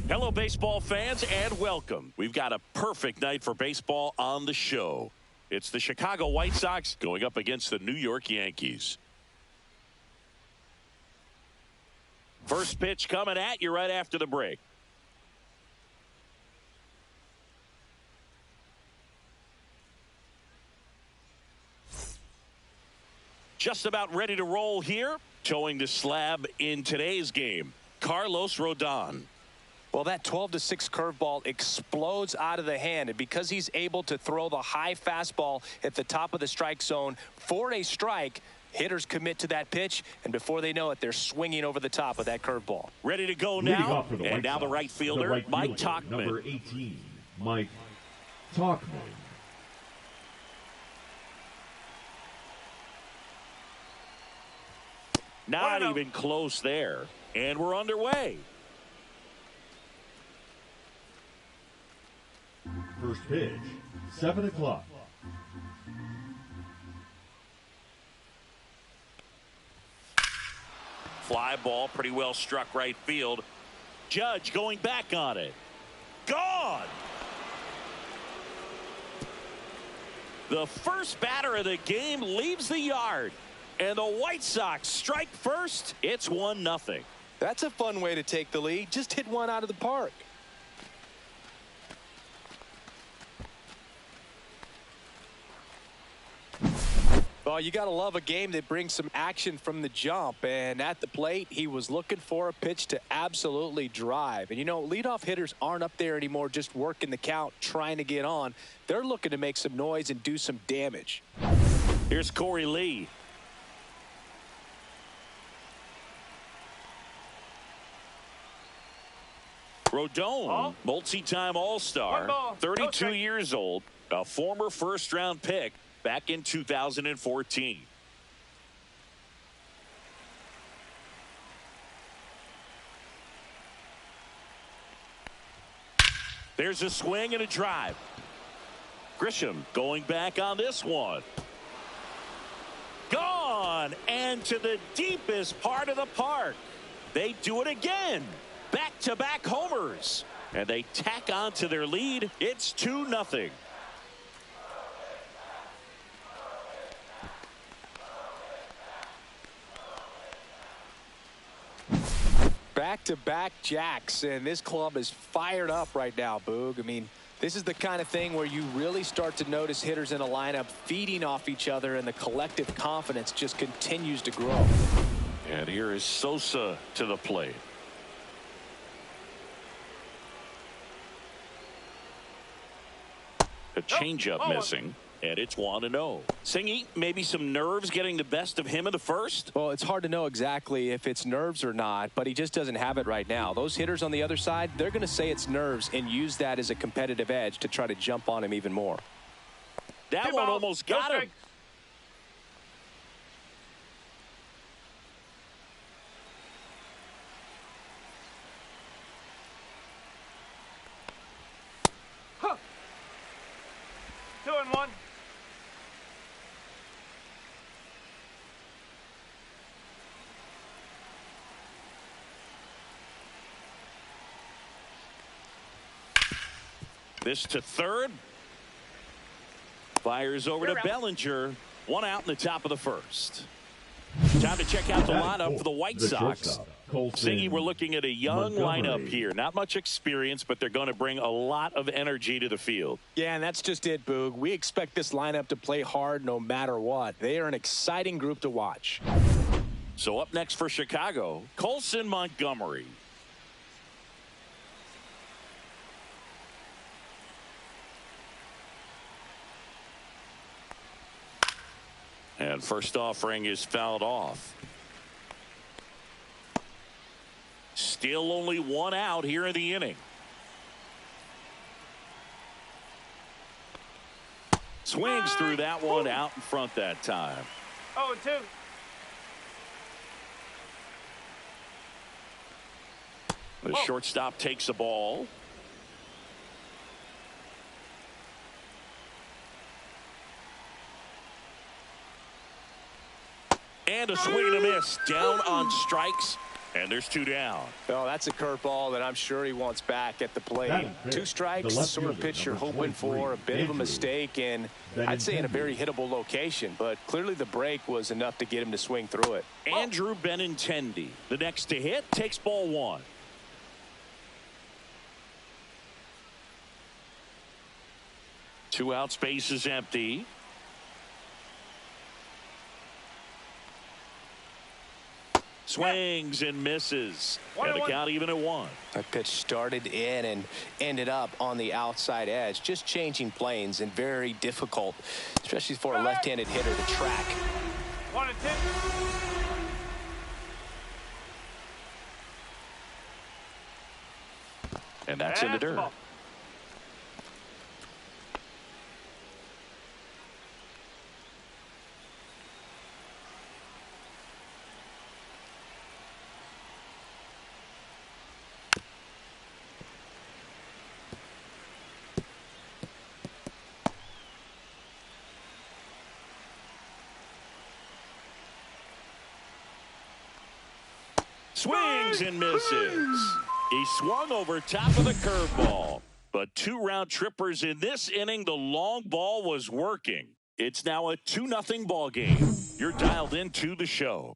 Hello, baseball fans, and welcome. We've got a perfect night for baseball on the show. It's the Chicago White Sox going up against the New York Yankees. First pitch coming at you right after the break. Just about ready to roll here. Towing the slab in today's game, Carlos Rodon. Well, that 12-6 curveball explodes out of the hand, and because he's able to throw the high fastball at the top of the strike zone for a strike, hitters commit to that pitch, and before they know it, they're swinging over the top of that curveball. Ready to go now, and now the right fielder, Mike Tauchman. Number 18, Mike Tauchman. Not even close there, and we're underway. First pitch, 7 o'clock. Fly ball, pretty well struck right field. Judge going back on it. Gone! The first batter of the game leaves the yard. And the White Sox strike first. It's 1-0. That's a fun way to take the lead. Just hit one out of the park. Well, you got to love a game that brings some action from the jump. And at the plate, he was looking for a pitch to absolutely drive. And, you know, leadoff hitters aren't up there anymore just working the count, trying to get on. They're looking to make some noise and do some damage. Here's Corey Lee. Rodon, multi-time All-Star, 32 years old, a former first-round pick back in 2014. There's a swing and a drive. Grisham going back on this one. Gone, and to the deepest part of the park. They do it again. Back-to-back homers, and they tack on to their lead. It's 2-0. Back-to-back jacks, and this club is fired up right now, Boog. I mean, this is the kind of thing where you really start to notice hitters in a lineup feeding off each other, and the collective confidence just continues to grow. And here is Sosa to the plate. A changeup missing, and it's 1-0. Singy, maybe some nerves getting the best of him in the first? Well, it's hard to know exactly if it's nerves or not, but he just doesn't have it right now. Those hitters on the other side, they're going to say it's nerves and use that as a competitive edge to try to jump on him even more. That one almost got him. This to third. Fires over to Bellinger. One out in the top of the first. Time to check out the lineup for the White Sox. Singy, we're looking at a young lineup here. Not much experience, but they're going to bring a lot of energy to the field. Yeah, and that's just it, Boog. We expect this lineup to play hard no matter what. They are an exciting group to watch. So up next for Chicago, Colson Montgomery. And first offering is fouled off. Still only one out here in the inning. Swings through that one out in front that time. 0-2. The shortstop takes the ball. And a swing and a miss. Down on strikes. And there's 2 down. Oh, that's a curveball that I'm sure he wants back at the plate. 2 strikes, the sort of pitch you're hoping for, a bit of a mistake, and I'd say in a very hittable location. But clearly the break was enough to get him to swing through it. Andrew Benintendi, the next to hit, takes ball 1. Two out, space is empty. Swings and misses. And the count even at 1. That pitch started in and ended up on the outside edge. Just changing planes and very difficult, especially for a left-handed hitter to track. 1-10. And that's in the dirt. Swings and misses. He swung over top of the curveball. But 2 round trippers in this inning. The long ball was working. It's now a 2-0 ball game. You're dialed into the show.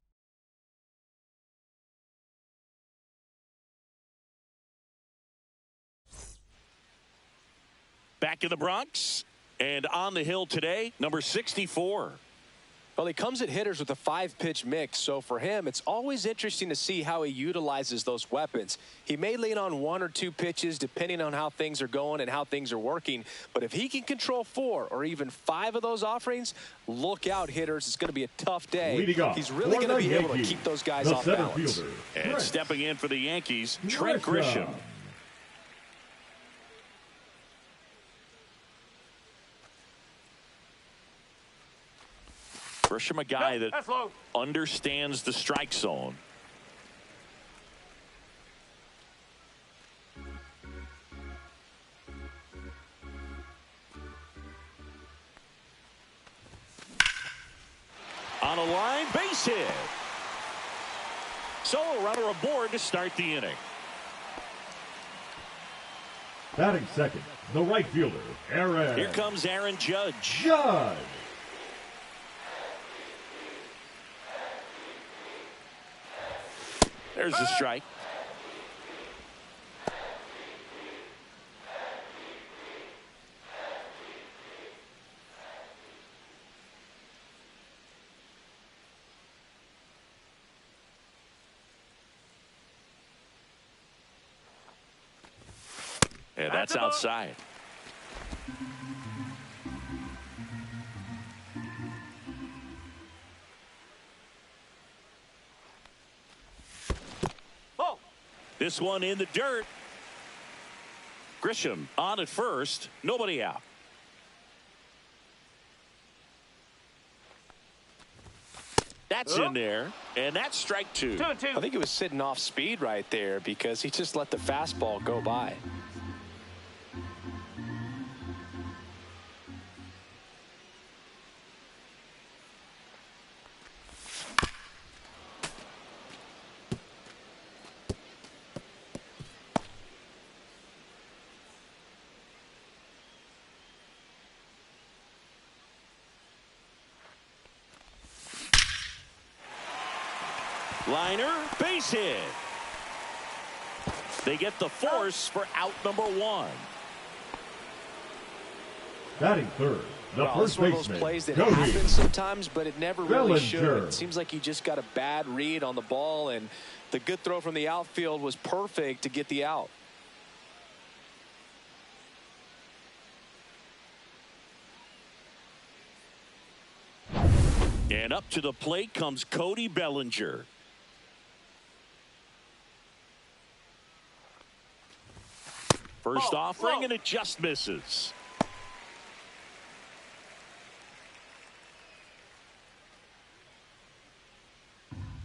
Back in the Bronx and on the hill today, number 64. Well, he comes at hitters with a 5-pitch mix, so for him, it's always interesting to see how he utilizes those weapons. He may lean on 1 or 2 pitches depending on how things are going and how things are working, but if he can control 4 or even 5 of those offerings, look out, hitters. It's going to be a tough day. He's really going to be able to keep those guys off balance. And stepping in for the Yankees, Trent Grisham. Grisham, a guy that understands the strike zone. On a line, base hit. So a runner aboard to start the inning. Batting second, the right fielder, Aaron. Here comes Aaron Judge. There's the strike. And that's outside. This one in the dirt. Grisham on at first. Nobody out. That's in there. And that's strike 2. 2-2. I think he was sitting off speed right there because he just let the fastball go by. Liner, base hit. They get the force for out number 1. Batting third, the first one of those baseman, plays that Cody happens sometimes, but it never really Bellinger. should. It seems like he just got a bad read on the ball, and the good throw from the outfield was perfect to get the out. And up to the plate comes Cody Bellinger. First offering, and it just misses.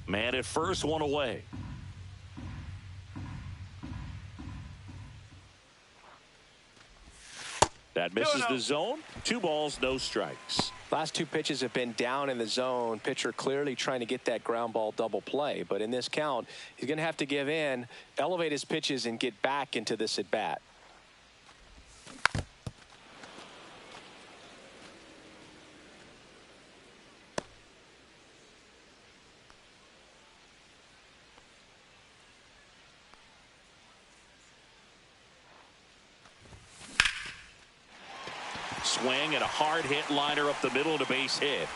Man at first, 1 away. That misses the zone. 2 balls, no strikes. Last two pitches have been down in the zone. Pitcher clearly trying to get that ground ball double play. But in this count, he's going to have to give in, elevate his pitches, and get back into this at bat. Swing and a hard hit liner up the middle to base hit.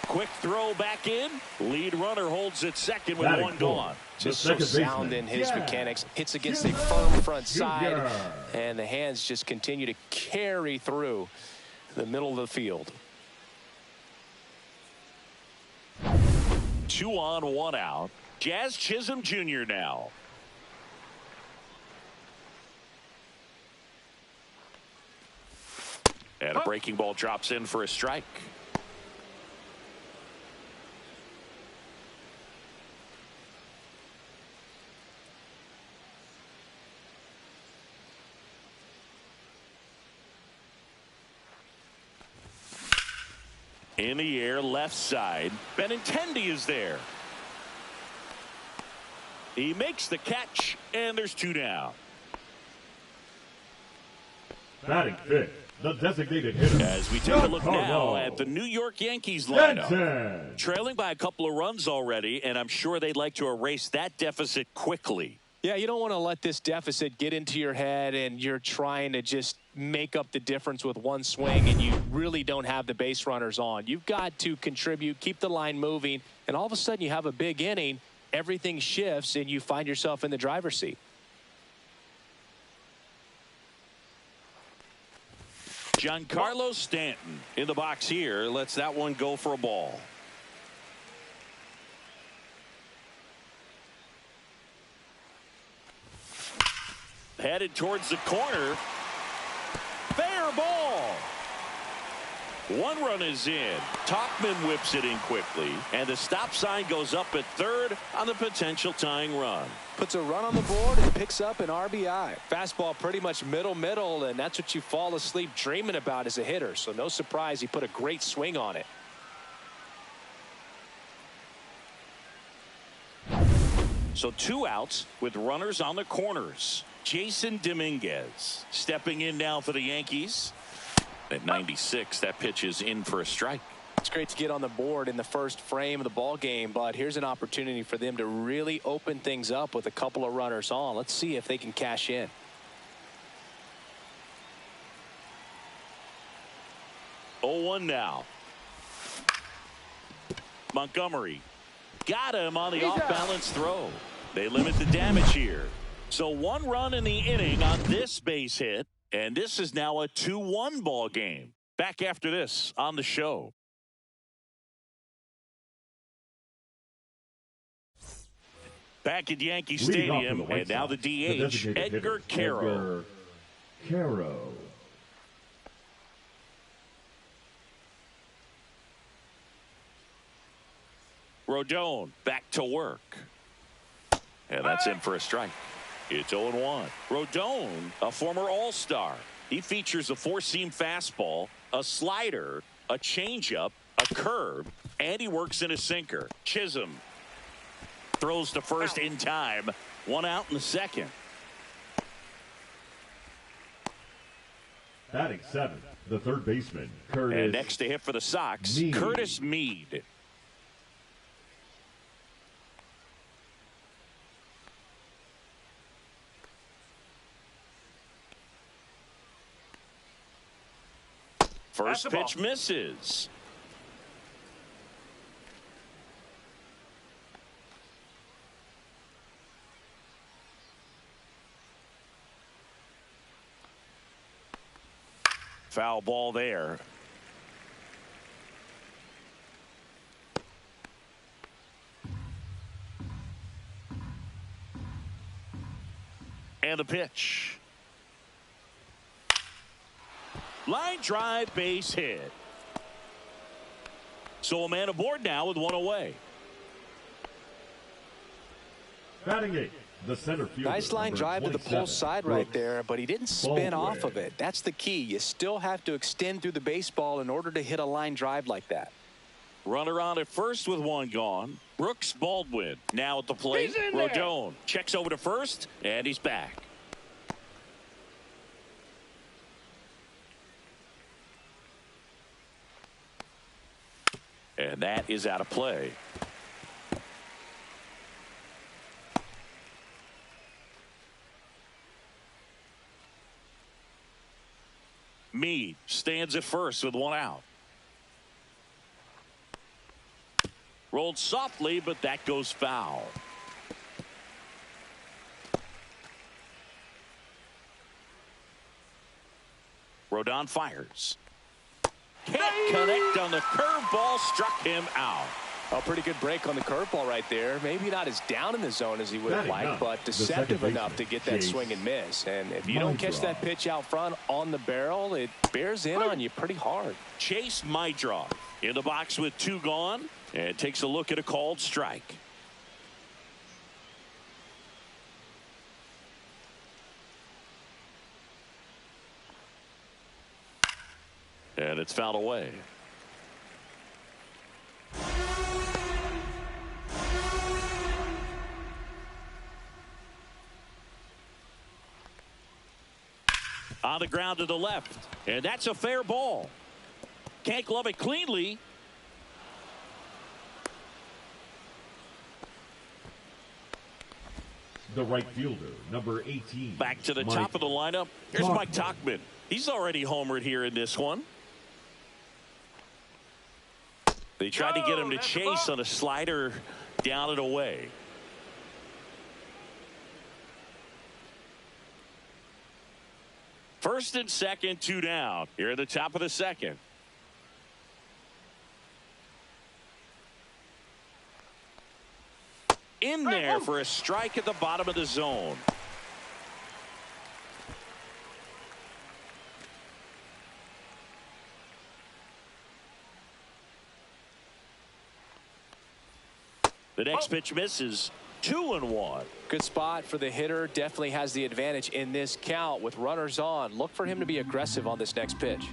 Quick throw back in. Lead runner holds at second with one gone. Just so sound in his mechanics. Hits against a firm front side. And the hands just continue to carry through the middle of the field. 2 on, 1 out. Jazz Chisholm Jr. now. And a breaking ball drops in for a strike. In the air, left side. Benintendi is there. He makes the catch, and there's 2 down. Batting fifth, the designated hitter. As we take a look now at the New York Yankees lineup. Trailing by a couple of runs already, and I'm sure they'd like to erase that deficit quickly. Yeah, you don't want to let this deficit get into your head and you're trying to just make up the difference with one swing and you really don't have the base runners on. You've got to contribute, keep the line moving, and all of a sudden you have a big inning, everything shifts, and you find yourself in the driver's seat. Giancarlo Stanton in the box here. Lets that one go for a ball. Headed towards the corner. Fair ball. 1 run is in. Topman whips it in quickly, and the stop sign goes up at third on the potential tying run. Puts a run on the board and picks up an RBI. Fastball pretty much middle, and that's what you fall asleep dreaming about as a hitter. So no surprise he put a great swing on it. So 2 outs with runners on the corners. Jason Dominguez stepping in now for the Yankees. At 96, that pitch is in for a strike. It's great to get on the board in the first frame of the ball game, but here's an opportunity for them to really open things up with a couple of runners on. Let's see if they can cash in. Oh, 1 now. Montgomery got him on the off-balance throw. They limit the damage here. So 1 run in the inning on this base hit, and this is now a 2-1 ball game. Back after this on the show. Back at Yankee Stadium, and now the DH, Edgar Quero. Rodon back to work. And that's in for a strike. It's 0-1. Rodon, a former All-Star. He features a 4-seam fastball, a slider, a changeup, a curve, and he works in a sinker. Chisholm throws to first in time. 1 out in the second. Batting 7th, the third baseman, Curtis. And next to hit for the Sox, Curtis Mead. First pitch misses. Foul ball there. And the pitch. Line drive, base hit. So a man aboard now with 1 away. Batting 8th, the center fielder. Nice line drive to the pull side right there, but he didn't spin off of it. That's the key. You still have to extend through the baseball in order to hit a line drive like that. Runner on at first with one gone. Brooks Baldwin now at the plate. Rodon checks over to first, and he's back. And that is out of play. Meade stands at first with one out. Rolled softly, but that goes foul. Rodon fires. Can't connect on the curveball, struck him out. A pretty good break on the curveball right there. Maybe not as down in the zone as he would have liked, but deceptive enough to get that swing and miss. And if you don't catch that pitch out front on the barrel, it bears in on you pretty hard. Chase Mydroff in the box with two gone and takes a look at a called strike. And it's fouled away. On the ground to the left, and that's a fair ball. Can't glove it cleanly. The right fielder, number 18. Back to the top of the lineup. Here's Mike Tauchman. He's already homered here in this one. They tried to get him to chase on a slider down and away. First and second, two down. Here at the top of the second. In there for a strike at the bottom of the zone. The next pitch misses. 2-1. Good spot for the hitter. Definitely has the advantage in this count with runners on. Look for him to be aggressive on this next pitch.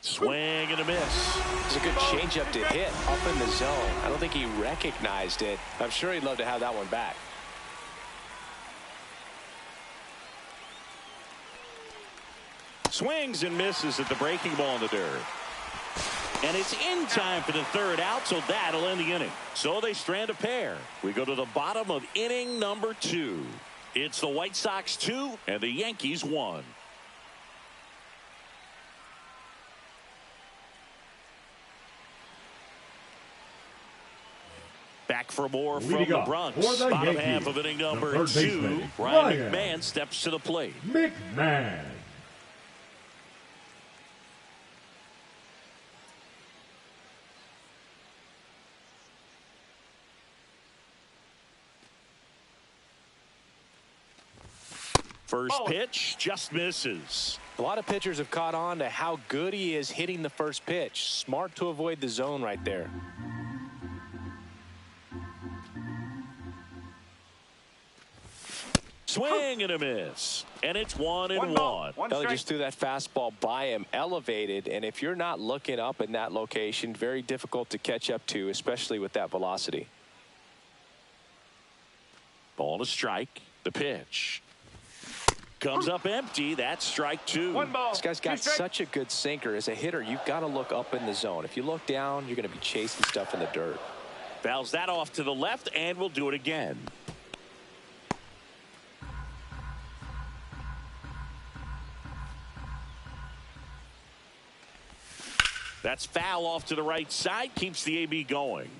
Swing and a miss. It's a good changeup to hit up in the zone. I don't think he recognized it. I'm sure he'd love to have that one back. Swings and misses at the breaking ball in the dirt. And it's in time for the third out, so that'll end the inning. So they strand a pair. We go to the bottom of inning number 2. It's the White Sox 2 and the Yankees 1. Back for more from the Bronx. Bottom half of inning number 2. Ryan McMahon steps to the plate. McMahon. First pitch just misses. A lot of pitchers have caught on to how good he is hitting the first pitch. Smart to avoid the zone right there. Swing and a miss. And it's 1-1. They just threw that fastball by him, elevated, and if you're not looking up in that location, very difficult to catch up to, especially with that velocity. Ball to strike. The pitch comes up empty. That's strike 2. This guy's got such a good sinker. As a hitter, you've got to look up in the zone. If you look down, you're going to be chasing stuff in the dirt. Fouls that off to the left, and we'll do it again. That's foul off to the right side. Keeps the AB going.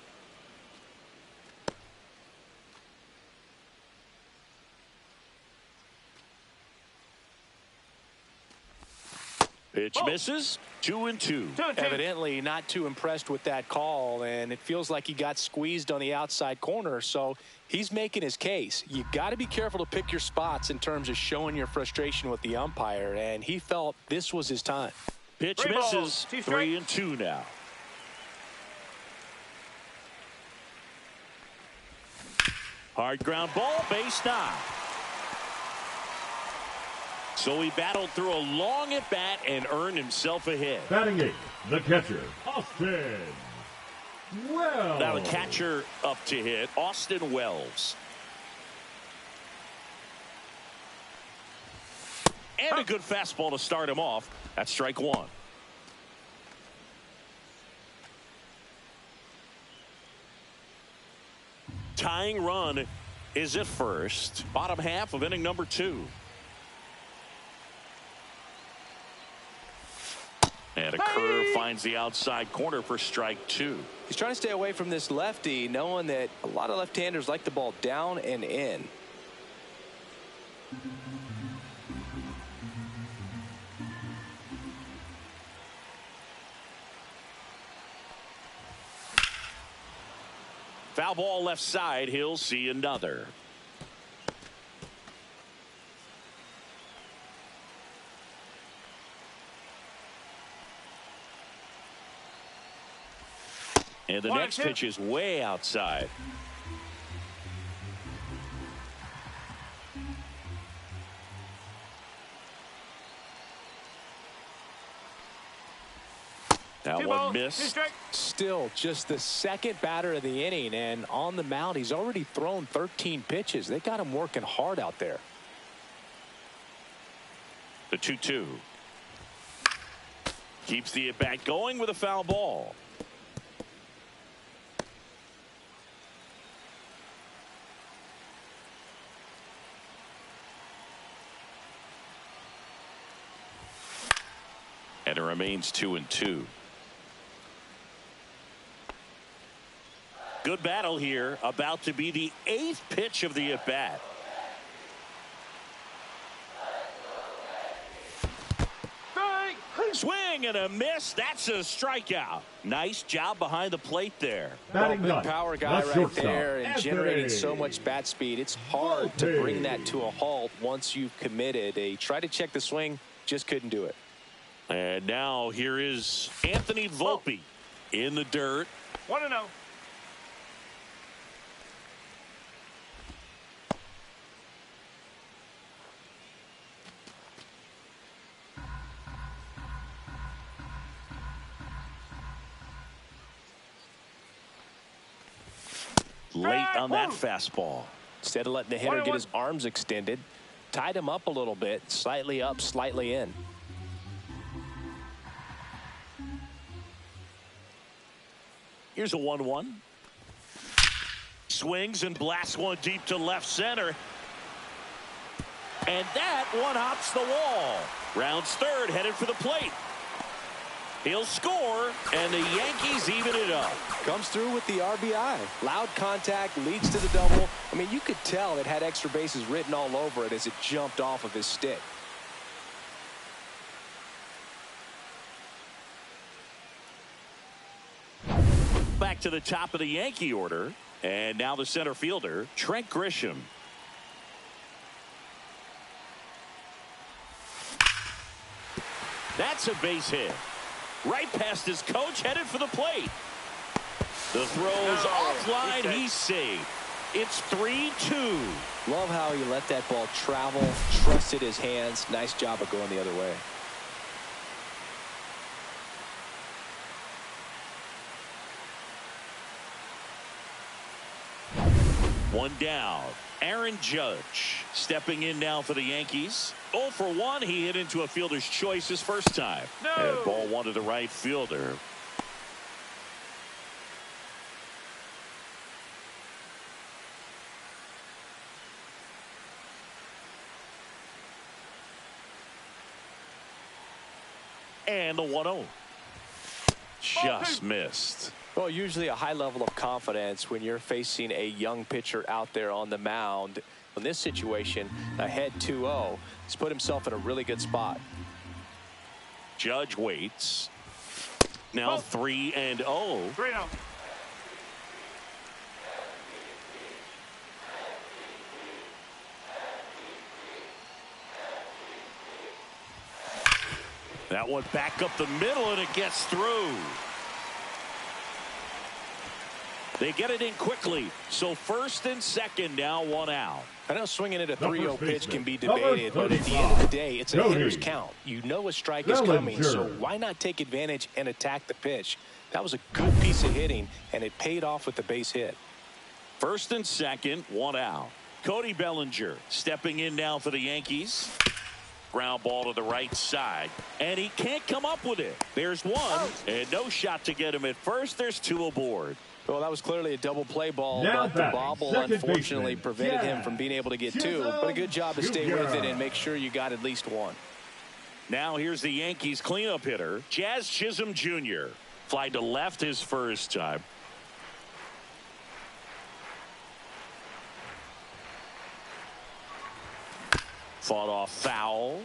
Pitch misses. 2-2. Evidently not too impressed with that call, and it feels like he got squeezed on the outside corner, so he's making his case. You've got to be careful to pick your spots in terms of showing your frustration with the umpire, and he felt this was his time. Pitch misses. 3-2 now. Hard ground ball, base knock. So he battled through a long at bat and earned himself a hit. Batting eighth, the catcher, Austin Wells. Now the catcher up to hit, Austin Wells. And a good fastball to start him off. That's strike one. Tying run is at first. Bottom half of inning number 2. And a curve finds the outside corner for strike 2. He's trying to stay away from this lefty, knowing that a lot of left-handers like the ball down and in. Foul ball left side. He'll see another. And the next pitch is way outside. That one missed. Still just the second batter of the inning, and on the mound he's already thrown 13 pitches. They got him working hard out there. The 2-2. Keeps the at bat going with a foul ball. And it remains 2-2. Good battle here. About to be the 8th pitch of the at-bat. Swing and a miss. That's a strikeout. Nice job behind the plate there. Batting big ninth, power guy the right shortstop, there and generating Anthony. so much bat speed. It's hard to bring that to a halt once you've committed. They tried to check the swing, just couldn't do it. And now here is Anthony Volpe in the dirt. 1-0. Late on that fastball. Instead of letting the hitter get his arms extended, tied him up a little bit, slightly up, slightly in. Here's a 1-1. Swings and blasts one deep to left center. And that one hops the wall. Rounds third, headed for the plate. He'll score, and the Yankees even it up. Comes through with the RBI. Loud contact, leads to the double. I mean, you could tell it had extra bases written all over it as it jumped off of his stick. Back to the top of the Yankee order. And now the center fielder, Trent Grisham. That's a base hit. Right past his coach, headed for the plate. The throw's offline. He's saved. It's 3-2. Love how he let that ball travel, trusted his hands. Nice job of going the other way. One down. Aaron Judge stepping in now for the Yankees. 0 for 1. He hit into a fielder's choice his first time. And ball one to the right fielder. And the 1-0. Just missed. Well, usually a high level of confidence when you're facing a young pitcher out there on the mound. In this situation, ahead 2-0, he's put himself in a really good spot. Judge waits. Now 3-0. 3-0. That one back up the middle, and it gets through. They get it in quickly. So first and second, now one out. I know swinging at a 3-0 pitch can be Number debated, but at the end of the day, it's a hitter's count. You know a strike is coming, so why not take advantage and attack the pitch? That was a good piece of hitting, and it paid off with the base hit. First and second, one out. Cody Bellinger stepping in now for the Yankees. Ground ball to the right side, and he can't come up with it. There's one, and no shot to get him at first. There's two aboard. Well, that was clearly a double play ball, Now but the bobble unfortunately prevented him from being able to get two. But a good job to stay with it and make sure you got at least one. Now here's the Yankees cleanup hitter, Jazz Chisholm Jr. Fly to left his first time. Fought off foul.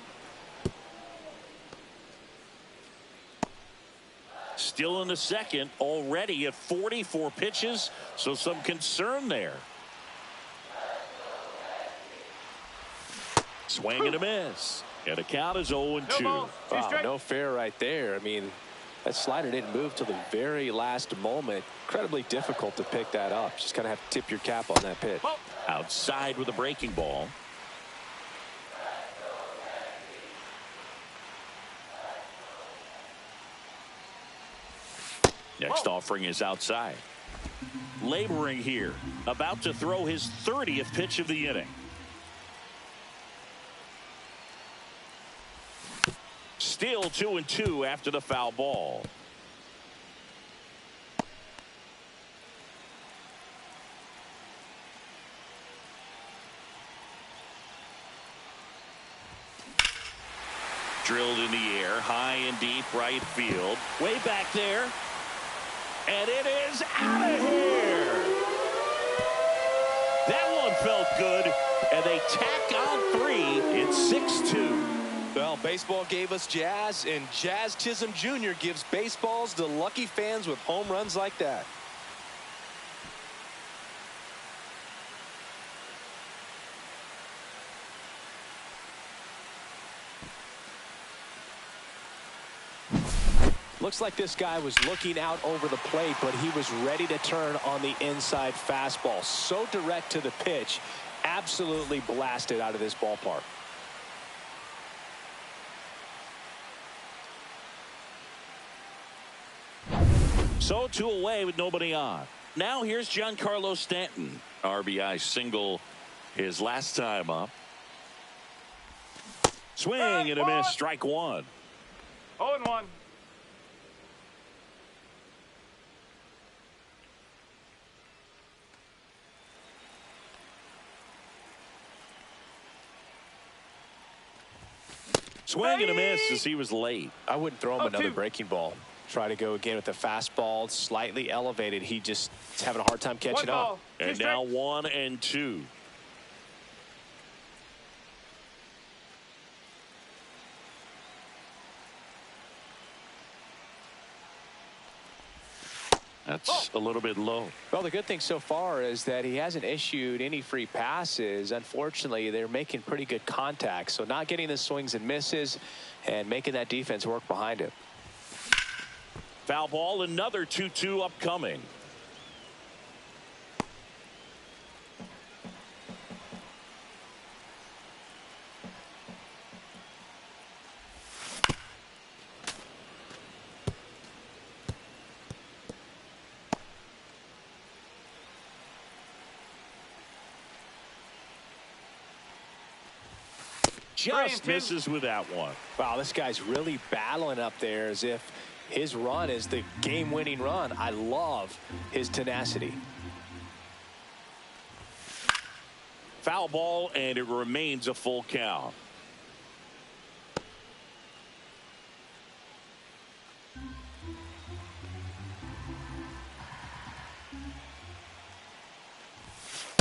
Still in the second, already at 44 pitches, so some concern there. Swing and a miss. And the count is 0-2. Wow, no fair right there. I mean, that slider didn't move till the very last moment. Incredibly difficult to pick that up. Just kind of have to tip your cap on that pitch. Outside with a breaking ball. Next offering is outside. Laboring here. About to throw his 30th pitch of the inning. Still 2-2 after the foul ball. Drilled in the air, high and deep right field. Way back there. And it is out of here. That one felt good. And they tack on 3. It's 6-2. Well, baseball gave us Jazz, and Jazz Chisholm Jr. gives baseballs to lucky fans with home runs like that. Looks like this guy was looking out over the plate, but he was ready to turn on the inside fastball. So direct to the pitch, absolutely blasted out of this ballpark. So 2 away with nobody on. Now here's Giancarlo Stanton. RBI single his last time up. Swing and a miss. Strike one. 0-1. Swing and a miss as he was late. I wouldn't throw him another breaking ball. Try to go again with the fastball, slightly elevated. He just is having a hard time catching up. And now 1-2. That's a little bit low. Well, the good thing so far is that he hasn't issued any free passes. Unfortunately, they're making pretty good contact. So not getting the swings and misses and making that defense work behind him. Foul ball, another 2-2 upcoming. Just misses with that one. Wow, this guy's really battling up there as if his run is the game-winning run. I love his tenacity. Foul ball, and it remains a full count.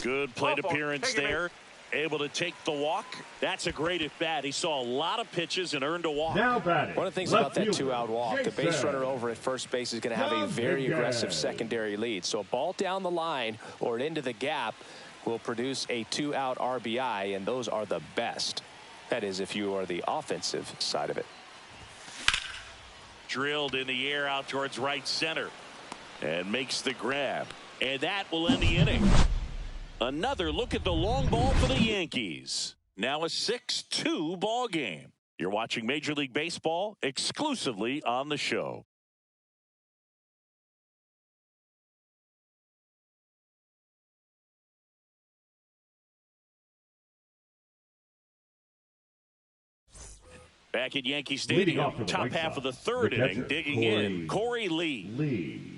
Good plate appearance there. Able to take the walk. That's a great at bat. He saw a lot of pitches and earned a walk. Now batting. One of the things about that 2-out walk, the base runner over at first base is going to have a very aggressive secondary lead. So a ball down the line or into the gap will produce a 2-out RBI, and those are the best. That is, if you are the offensive side of it. Drilled in the air out towards right center and makes the grab. And that will end the inning. Another look at the long ball for the Yankees. Now a 6-2 ball game. You're watching Major League Baseball exclusively on the show. Back at Yankee Stadium, top half of the third inning, digging in, Corey Lee.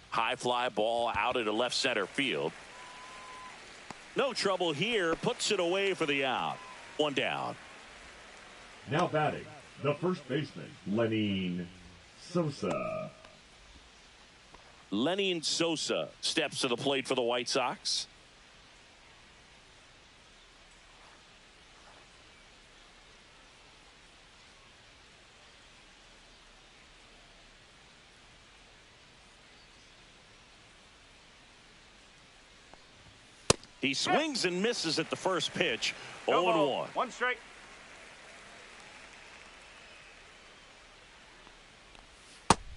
High fly ball out into left center field. No trouble here, puts it away for the out. One down. Now batting, the first baseman, Lenin Sosa. Lenin Sosa steps to the plate for the White Sox. He swings and misses at the first pitch. 0-1. One strike.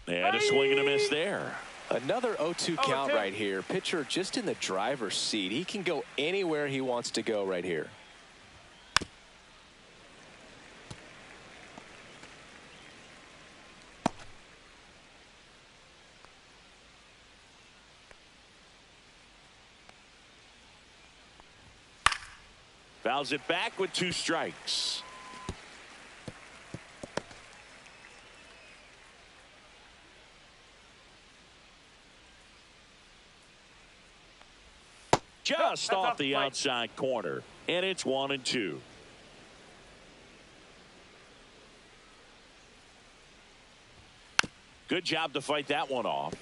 And a swing and a miss there. Another 0-2 count right here. Pitcher just in the driver's seat. He can go anywhere he wants to go right here. Fouls it back with 2 strikes. Just off the outside corner, and it's 1-2. Good job to fight that one off.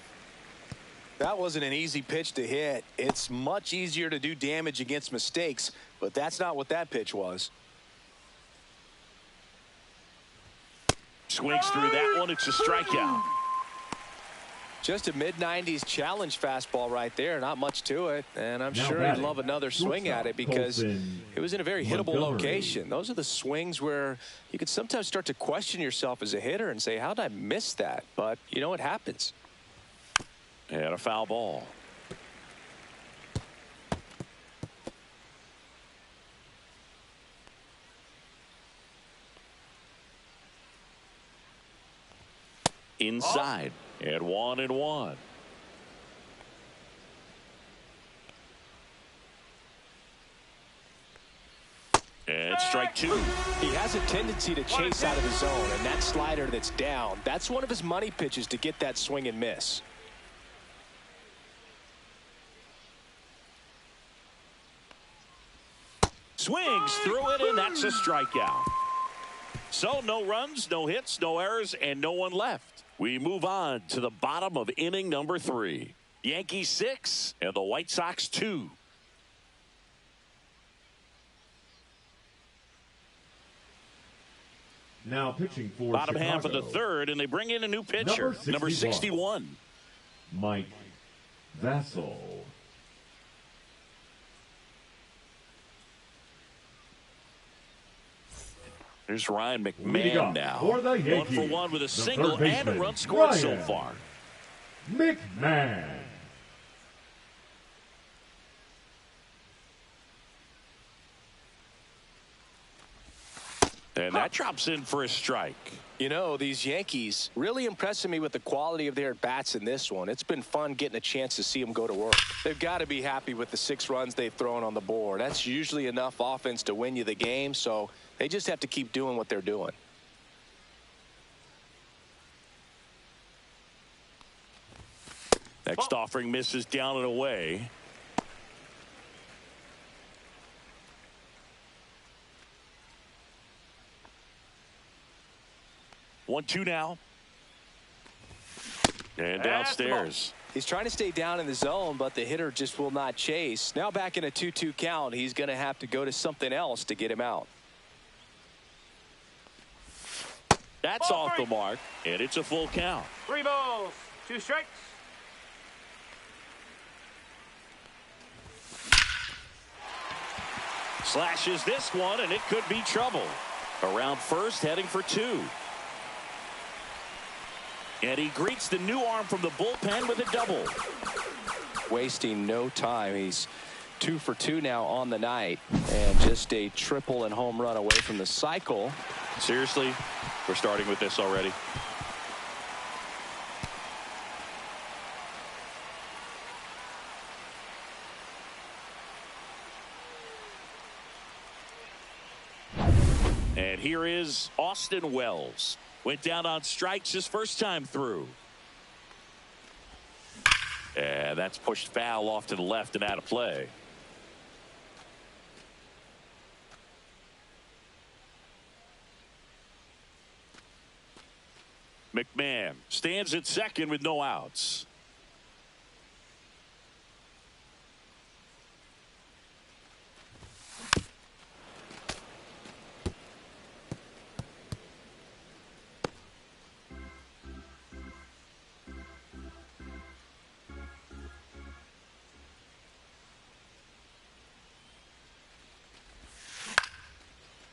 That wasn't an easy pitch to hit. It's much easier to do damage against mistakes, but that's not what that pitch was. Swings through that one. It's a strikeout. Just a mid-90s challenge fastball right there. Not much to it. And I'm sure he'd love another swing at it because it was in a very hittable location. Those are the swings where you could sometimes start to question yourself as a hitter and say, how did I miss that? But, you know, it happens. And a foul ball. Inside at 1-1. And strike 2. He has a tendency to chase out of the zone, and that slider that's down, that's one of his money pitches to get that swing and miss. Swings through it, and that's a strikeout. So no runs, no hits, no errors, and no one left. We move on to the bottom of inning number 3. Yankees 6 and the White Sox 2. Now pitching for bottom Chicago, half of the third, and they bring in a new pitcher, number 61. Mike Vassell. There's Ryan McMahon now. For the Yankees, 1 for 1 with a single and a run scored so far. McMahon. And that drops in for a strike. You know, these Yankees really impressing me with the quality of their bats in this one. It's been fun getting a chance to see them go to work. They've got to be happy with the 6 runs they've thrown on the board. That's usually enough offense to win you the game, so they just have to keep doing what they're doing. Next offering misses down and away. One, 2 now. And downstairs. He's trying to stay down in the zone, but the hitter just will not chase. Now back in a 2-2 count, he's going to have to go to something else to get him out. That's off the mark, and it's a full count. 3 balls, 2 strikes. Slashes this one, and it could be trouble. Around first, heading for 2. And he greets the new arm from the bullpen with a double. Wasting no time. He's 2 for 2 now on the night, and just a triple and home run away from the cycle. Seriously, we're starting with this already. And here is Austin Wells. Went down on strikes his first time through. And that's pushed foul off to the left and out of play. McMahon stands at second with no outs.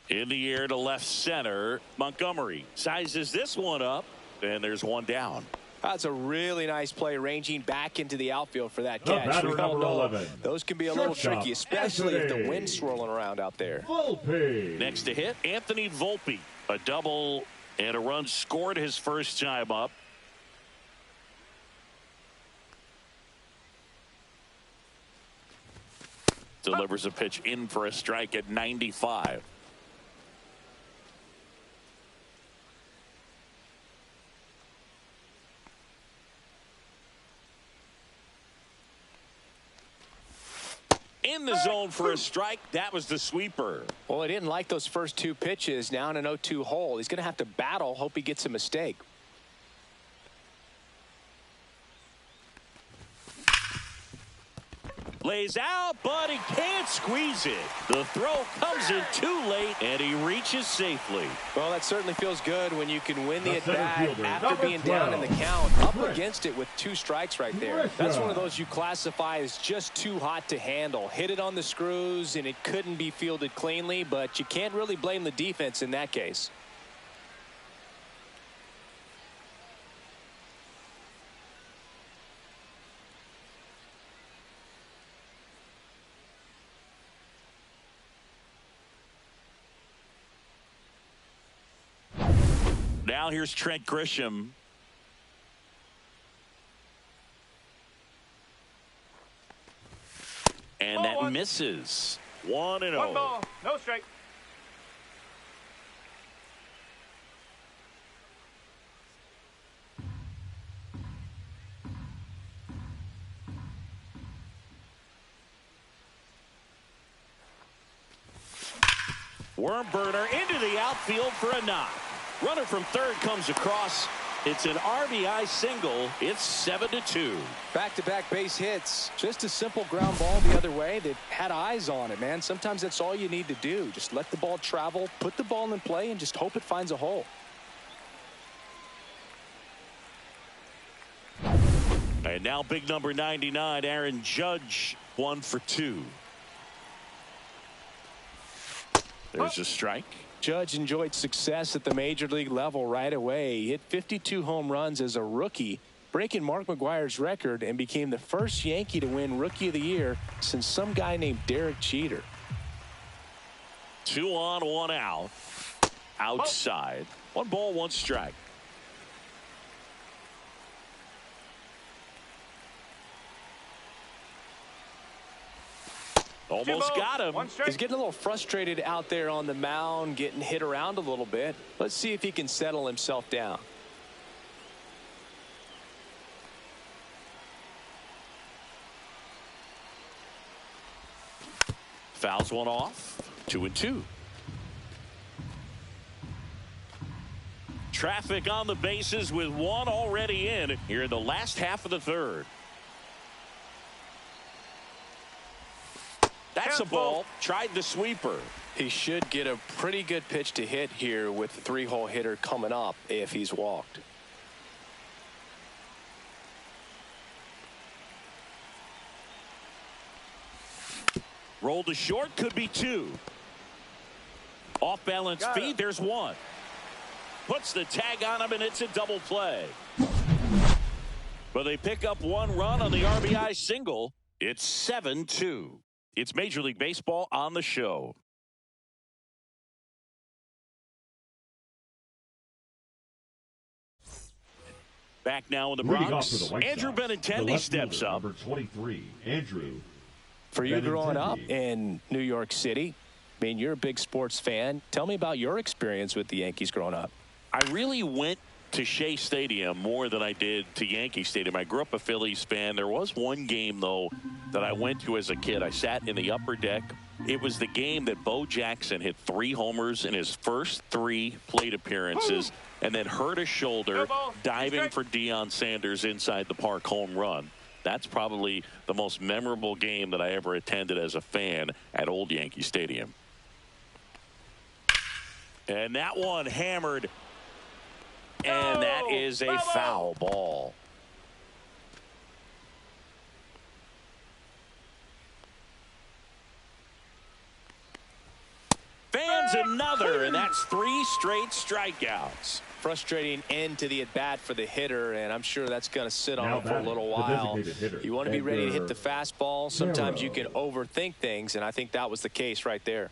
In the air to left center. Montgomery sizes this one up, and there's one down. That's a really nice play, ranging back into the outfield for that catch. We all know those can be a little tricky, especially if the wind's swirling around out there. Volpe. Next to hit, Anthony Volpe. A double and a run scored his first time up. Delivers a pitch in for a strike at 95. In the zone for a strike. That was the sweeper. Well, he didn't like those first 2 pitches. Now in an 0-2 hole. He's going to have to battle. Hope he gets a mistake. Lays out, but he can't squeeze it. The throw comes in too late, and he reaches safely. Well, that certainly feels good when you can win the at-bat after number being 12, down in the count, up Rick. against it with 2 strikes right there. That's one of those you classify as just too hot to handle. Hit it on the screws, and it couldn't be fielded cleanly, but you can't really blame the defense in that case. Now here's Trent Grisham. And that misses. 1-0. 1 ball, no strike. Worm burner into the outfield for a knock. Runner from third comes across. It's an RBI single. It's 7-2. Back-to-back base hits. Just a simple ground ball the other way that had eyes on it, man. Sometimes that's all you need to do. Just let the ball travel, put the ball in play, and just hope it finds a hole. And now big number 99, Aaron Judge, 1 for 2. There's a strike. Judge enjoyed success at the major league level right away. He hit 52 home runs as a rookie, breaking Mark McGwire's record, and became the first Yankee to win Rookie of the Year since some guy named Derek Jeter. 2 on, 1 out. Outside. 1 ball, 1 strike. Almost got him. He's getting a little frustrated out there on the mound, getting hit around a little bit. Let's see if he can settle himself down. Fouls one off. 2-2. Traffic on the bases with 1 already in here in the last half of the third. That's a ball. Tried the sweeper. He should get a pretty good pitch to hit here with the 3-hole hitter coming up if he's walked. Roll to short, could be 2. Off balance feed, there's 1. Puts the tag on him, and it's a double play. But they pick up 1 run on the RBI single. It's 7-2. It's Major League Baseball on the show. Back now in the Bronx, Andrew Benintendi steps up. Number 23, Andrew. For you growing up in New York City, I mean, you're a big sports fan. Tell me about your experience with the Yankees growing up. I really went to Shea Stadium more than I did to Yankee Stadium. I grew up a Phillies fan. There was one game, though, that I went to as a kid. I sat in the upper deck. It was the game that Bo Jackson hit 3 homers in his first 3 plate appearances and then hurt his shoulder diving for Deion Sanders inside the park home run. That's probably the most memorable game that I ever attended as a fan at Old Yankee Stadium. And that one hammered. And that is a foul ball. Fans another, and that's 3 straight strikeouts. Frustrating end to the at-bat for the hitter, and I'm sure that's going to sit on him for a little while. You want to be ready to hit the fastball. Sometimes you can overthink things, and I think that was the case right there.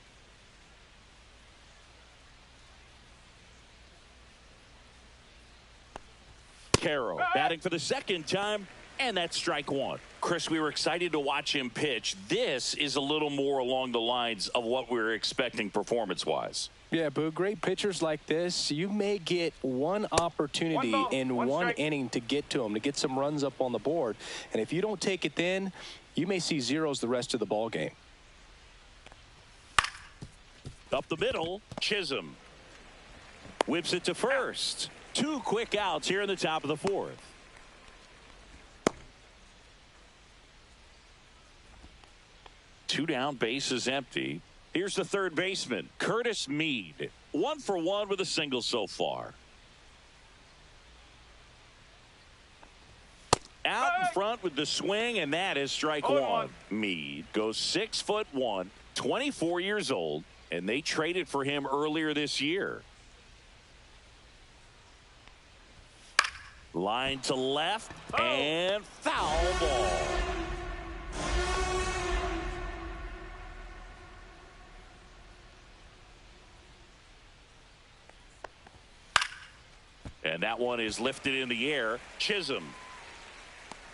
Caro batting for the second time, and that's strike 1. Chris, we were excited to watch him pitch. This is a little more along the lines of what we were expecting performance-wise. Yeah, Boo, great pitchers like this, you may get one opportunity in one inning to get to them, to get some runs up on the board. And if you don't take it then, you may see zeros the rest of the ball game. Up the middle, Chisholm whips it to first. 2 quick outs here in the top of the 4th. Two down, bases empty. Here's the third baseman, Curtis Mead. 1 for 1 with a single so far. Out in front with the swing, and that is strike 1. Mead goes 6'1", 24 years old, and they traded for him earlier this year. Line to left, and foul ball. And that one is lifted in the air. Chisholm.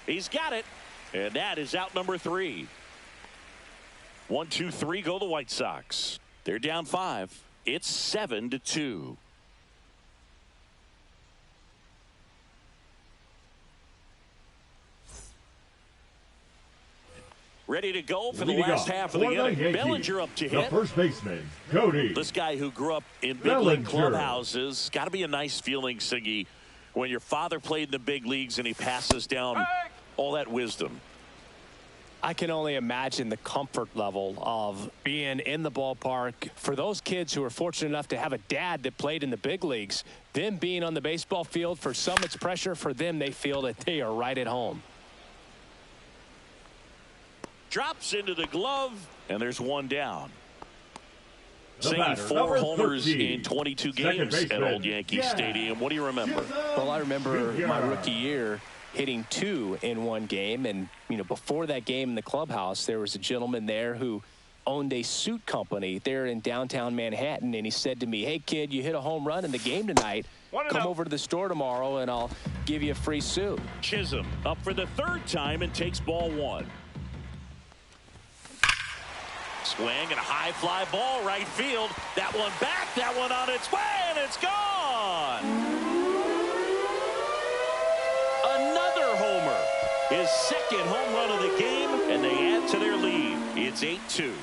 He's got it. And that is out number 3. 1, 2, 3 go the White Sox. They're down 5. It's 7-2. Ready to go for the last half of the inning. Bellinger up to hit. The first baseman, Cody. This guy who grew up in big league clubhouses. Got to be a nice feeling, Siggy, when your father played in the big leagues and he passes down all that wisdom. I can only imagine the comfort level of being in the ballpark. For those kids who are fortunate enough to have a dad that played in the big leagues, them being on the baseball field, for some it's pressure. For them, they feel that they are right at home. Drops into the glove, and there's 1 down. Singing 4 homers in 22 games at Old Yankee Stadium. What do you remember? Well, I remember my rookie year hitting 2 in 1 game. And, you know, before that game in the clubhouse, there was a gentleman there who owned a suit company there in downtown Manhattan. And he said to me, "Hey, kid, you hit a home run in the game tonight. Come over to the store tomorrow, and I'll give you a free suit." Chisholm up for the 3rd time and takes ball 1. Swing and a high fly ball right field. That one back, that one on its way, and it's gone. Another homer. His 2nd home run of the game, and they add to their lead. It's 8-2.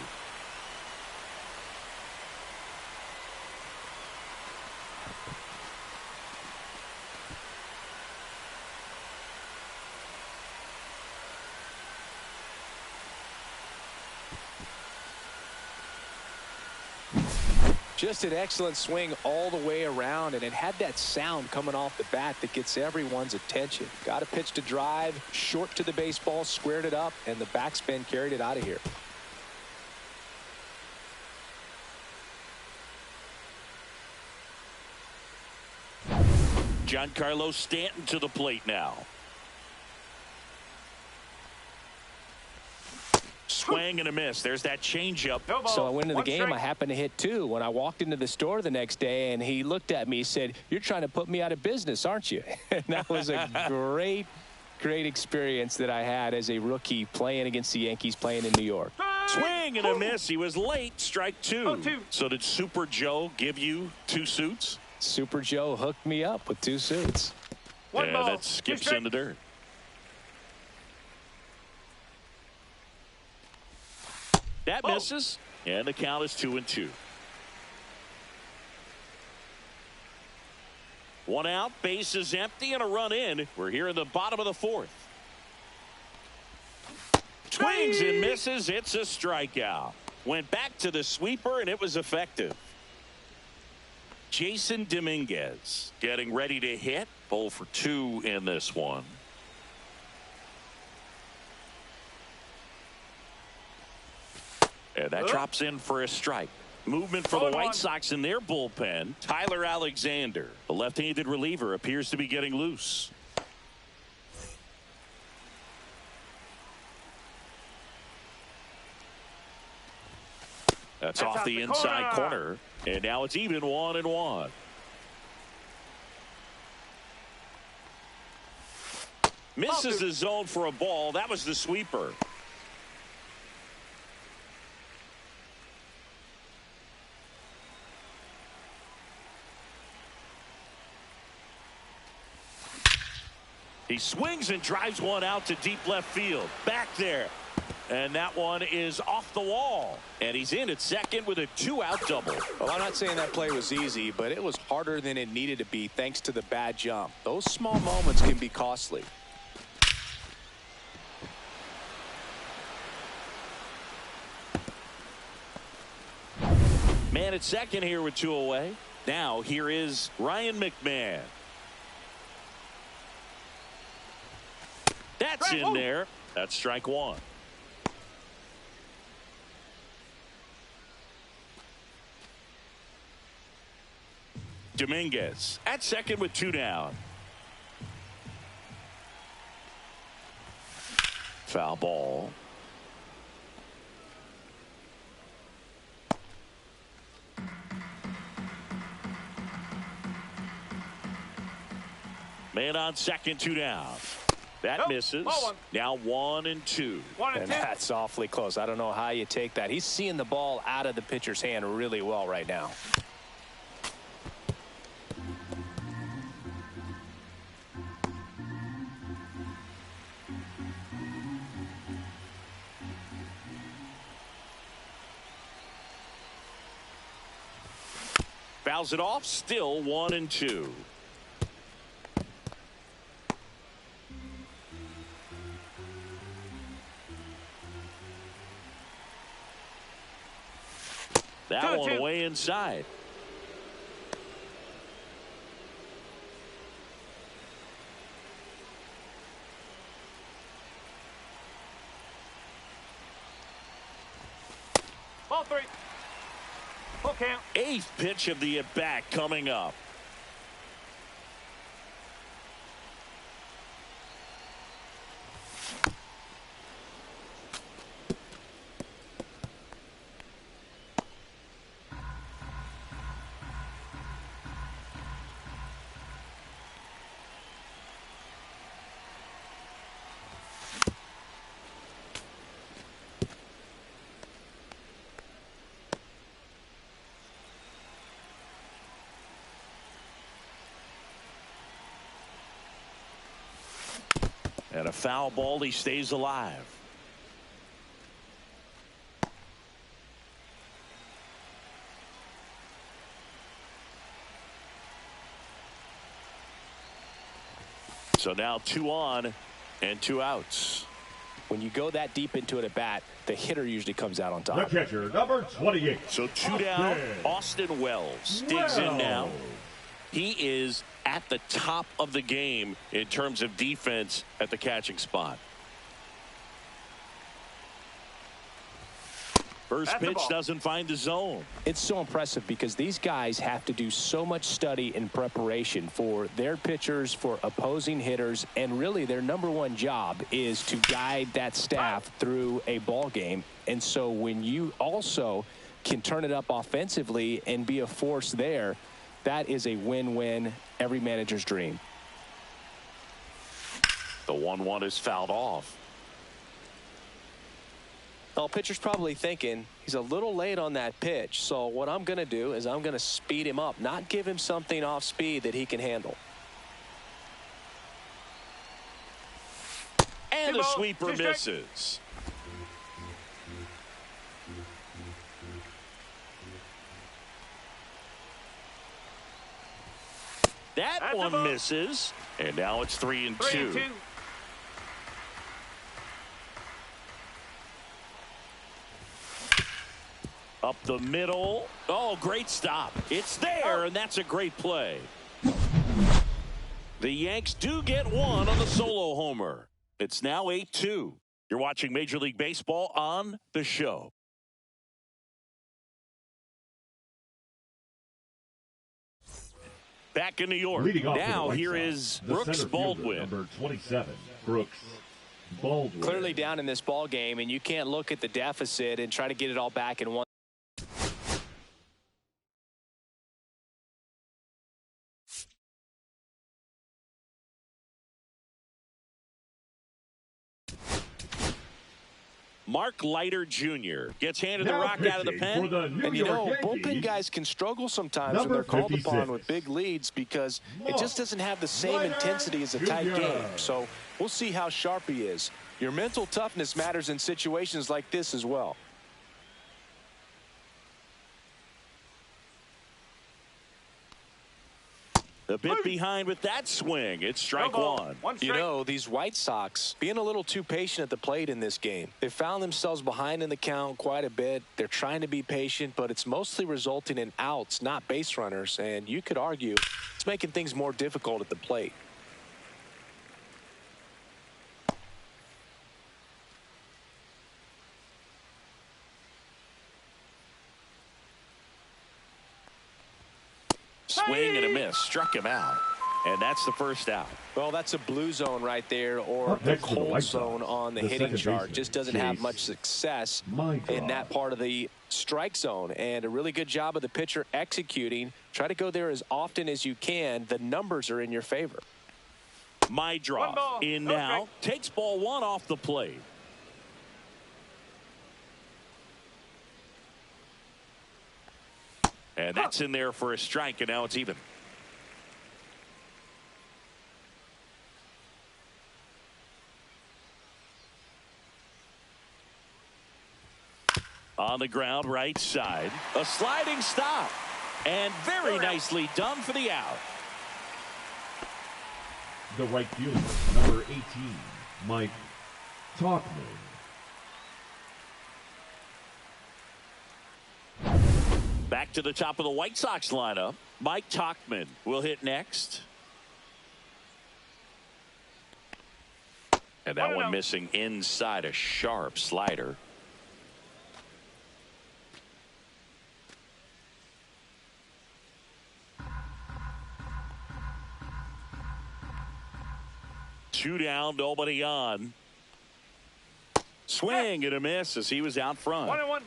Just an excellent swing all the way around, and it had that sound coming off the bat that gets everyone's attention. Got a pitch to drive, short to the baseball, squared it up, and the backspin carried it out of here. Giancarlo Stanton to the plate now. Swing and a miss. There's that changeup. So I went into the game. I happened to hit 2. When I walked into the store the next day, and he looked at me, he said, "You're trying to put me out of business, aren't you?" And that was a great experience that I had as a rookie playing against the Yankees, playing in New York. Swing and a miss. He was late. Strike 2. So did Super Joe give you 2 suits? Super Joe hooked me up with 2 suits. Yeah, that skips in the dirt. That misses, and the count is 2-2. 1 out, base is empty, and a run in. We're here in the bottom of the 4th. Swings and misses. It's a strikeout. Went back to the sweeper, and it was effective. Jason Dominguez getting ready to hit. 0 for 2 in this one. And that drops in for a strike. Movement for the White Sox in their bullpen. Tyler Alexander, the left-handed reliever, appears to be getting loose. That's off the inside corner. And now it's even 1-1. Misses the zone for a ball. That was the sweeper. He swings and drives one out to deep left field. Back there. And that one is off the wall. And he's in at second with a 2-out double. Well, I'm not saying that play was easy, but it was harder than it needed to be thanks to the bad jump. Those small moments can be costly. Man at second here with 2 away. Now here is Ryan McMahon. That's in there. That's strike 1. Dominguez at second with 2 down. Foul ball. Man on second, 2 down. That misses. Now 1-2. And that's awfully close. I don't know how you take that. He's seeing the ball out of the pitcher's hand really well right now. Fouls it off. Still 1-2. That one way inside. Ball 3. Full count. 8th pitch of the at-bat coming up. And a foul ball. He stays alive. So now 2 on and 2 outs. When you go that deep into it at bat, the hitter usually comes out on top. The catcher, number 28. So 2 down. Austin Wells digs in now. He is at the top of the game in terms of defense at the catching spot. First pitch doesn't find the zone. It's so impressive because these guys have to do so much study and preparation for their pitchers, for opposing hitters, and really their number one job is to guide that staff through a ball game. And so when you also can turn it up offensively and be a force there, that is a win-win, every manager's dream. The 1-1 is fouled off. Well, pitcher's probably thinking he's a little late on that pitch. So what I'm going to do is I'm going to speed him up, not give him something off speed that he can handle. And the sweeper misses. That one misses. And now it's 3-2. Up the middle. Oh, great stop. It's there, and that's a great play. The Yanks do get one on the solo homer. It's now 8-2. You're watching Major League Baseball on The Show. Back in New York. Now here is Brooks Baldwin. Number 27, Brooks Baldwin. Clearly down in this ball game, and you can't look at the deficit and try to get it all back in one. Mark Leiter Jr. gets handed the rock out of the pen. And you know, bullpen guys can struggle sometimes when they're called upon with big leads because it just doesn't have the same intensity as a tight game. So we'll see how sharp he is. Your mental toughness matters in situations like this as well. A bit behind with that swing. It's strike one. You know, these White Sox being a little too patient at the plate in this game. They found themselves behind in the count quite a bit. They're trying to be patient, but it's mostly resulting in outs, not base runners. And you could argue it's making things more difficult at the plate. Swing and a miss. Struck him out. And that's the first out. Well, that's a blue zone right there, or the cold zone on the hitting chart. Just doesn't have much success in that part of the strike zone. And a really good job of the pitcher executing. Try to go there as often as you can. The numbers are in your favor. My draw in now. Takes ball one off the plate. And that's in there for a strike, and now it's even. On the ground, right side. A sliding stop. And very nicely done for the out. The right fielder, number 18, Mike Tauchman. Back to the top of the White Sox lineup. Mike Tauchman will hit next. And that one missing inside, a sharp slider. Two down, nobody on. Swing and a miss as he was out front. 1-1.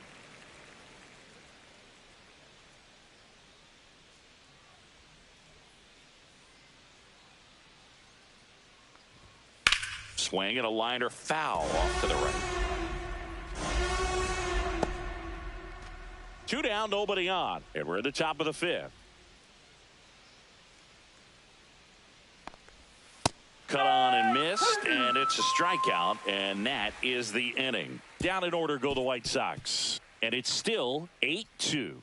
Swing and a liner foul off to the right. Two down, nobody on. And we're at the top of the fifth. Cut on and missed, and it's a strikeout, and that is the inning. Down in order go the White Sox, and it's still 8-2.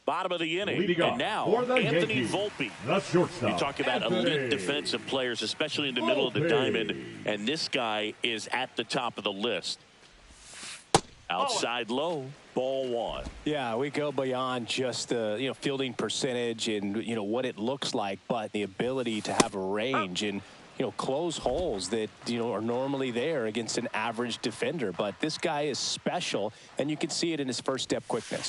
Bottom of the inning, and now Anthony Yankees, Volpe. the shortstop. You talk about elite defensive players, especially in the middle of the diamond, and this guy is at the top of the list. Outside low, ball one. Yeah, we go beyond just the fielding percentage and what it looks like, but the ability to have a range. And close holes that, are normally there against an average defender. But this guy is special, and you can see it in his first step quickness.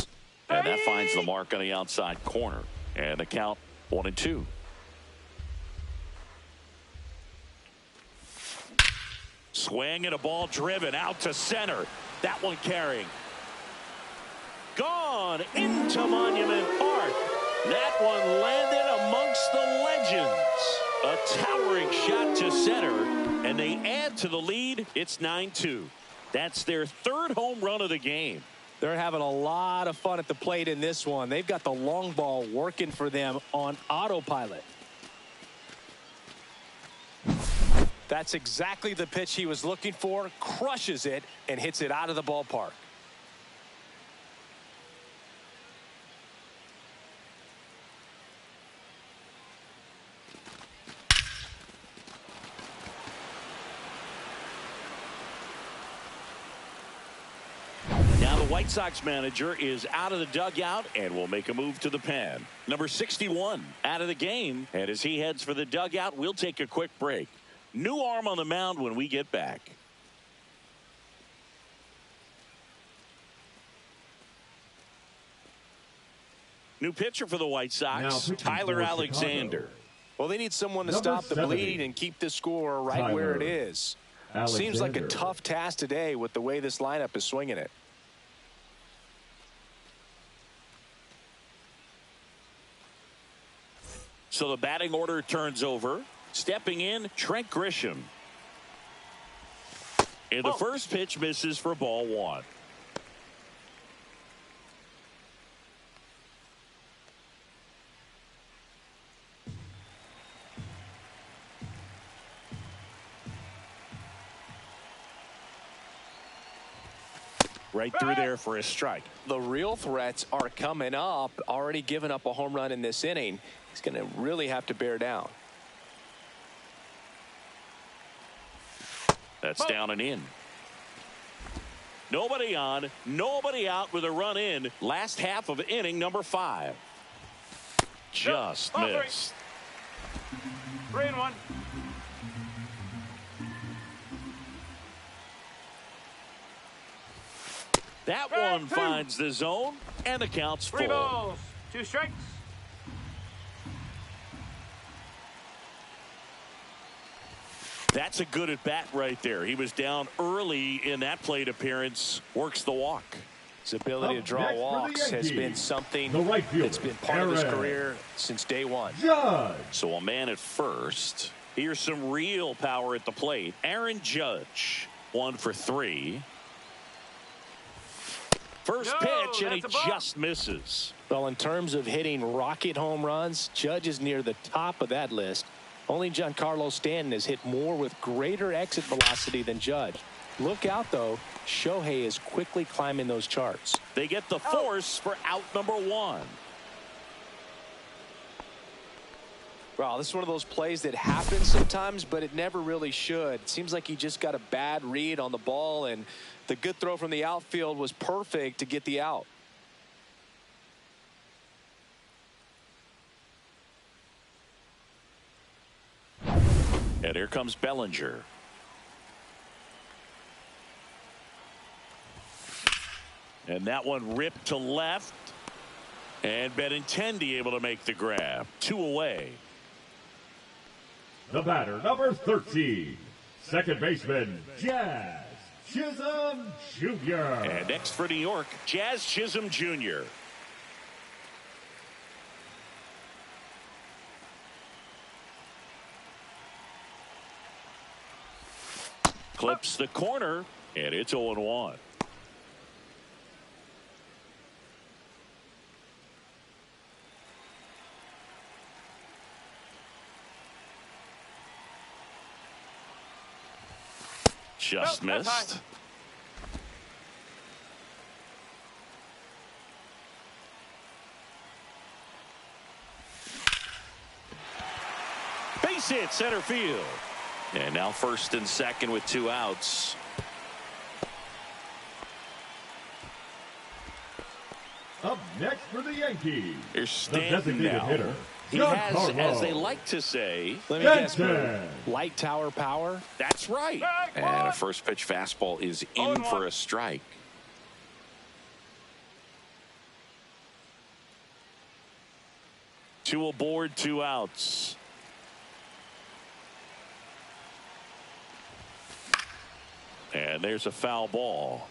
And that finds the mark on the outside corner. And the count 1-2. Swing and a ball driven out to center. That one carrying. Gone into Monument Park. That one landed amongst the legends. A towering shot to center, and they add to the lead. It's 9-2. That's their third home run of the game. They're having a lot of fun at the plate in this one. They've got the long ball working for them on autopilot. That's exactly the pitch he was looking for. Crushes it and hits it out of the ballpark. White Sox manager is out of the dugout and will make a move to the pen. Number 61 out of the game, and as he heads for the dugout, we'll take a quick break. New arm on the mound when we get back. New pitcher for the White Sox, Tyler Alexander. Well, they need someone to stop the bleeding and keep this score right where it is. Seems like a tough task today with the way this lineup is swinging it. So the batting order turns over. Stepping in, Trent Grisham. And the first pitch misses for ball one. Right through there for a strike. The real threats are coming up. Already given up a home run in this inning. He's going to really have to bear down. That's down and in. Nobody on, nobody out with a run in. Last half of inning number 5. Just missed. 3-1. That one finds the zone, and the count's full. 3 balls, 2 strikes. That's a good at bat right there. He was down early in that plate appearance. Works the walk. His ability to draw walks has been something that's been part of his career since day one. So a man at first. Here's some real power at the plate. Aaron Judge, 1 for 3. First pitch, and he just misses. Well, in terms of hitting rocket home runs, Judge is near the top of that list. Only Giancarlo Stanton has hit more with greater exit velocity than Judge. Look out, though. Shohei is quickly climbing those charts. They get the force for out number 1. Well, this is one of those plays that happens sometimes, but it never really should. Seems like he just got a bad read on the ball, and the good throw from the outfield was perfect to get the out. And here comes Bellinger. And that one ripped to left. And Benintendi able to make the grab. 2 away. The batter, number 13, second baseman, Jazz Chisholm Jr. And next for New York, Jazz Chisholm Jr. Clips the corner, and it's 0-1. Just missed. Base hit center field. And now first and second with 2 outs. Up next for the Yankees, Here's the Stanton designated now. hitter, He has, as they like to say, let me guess, light tower power. That's right. And a first pitch fastball is in for a strike. Two aboard, 2 outs. And there's a foul ball.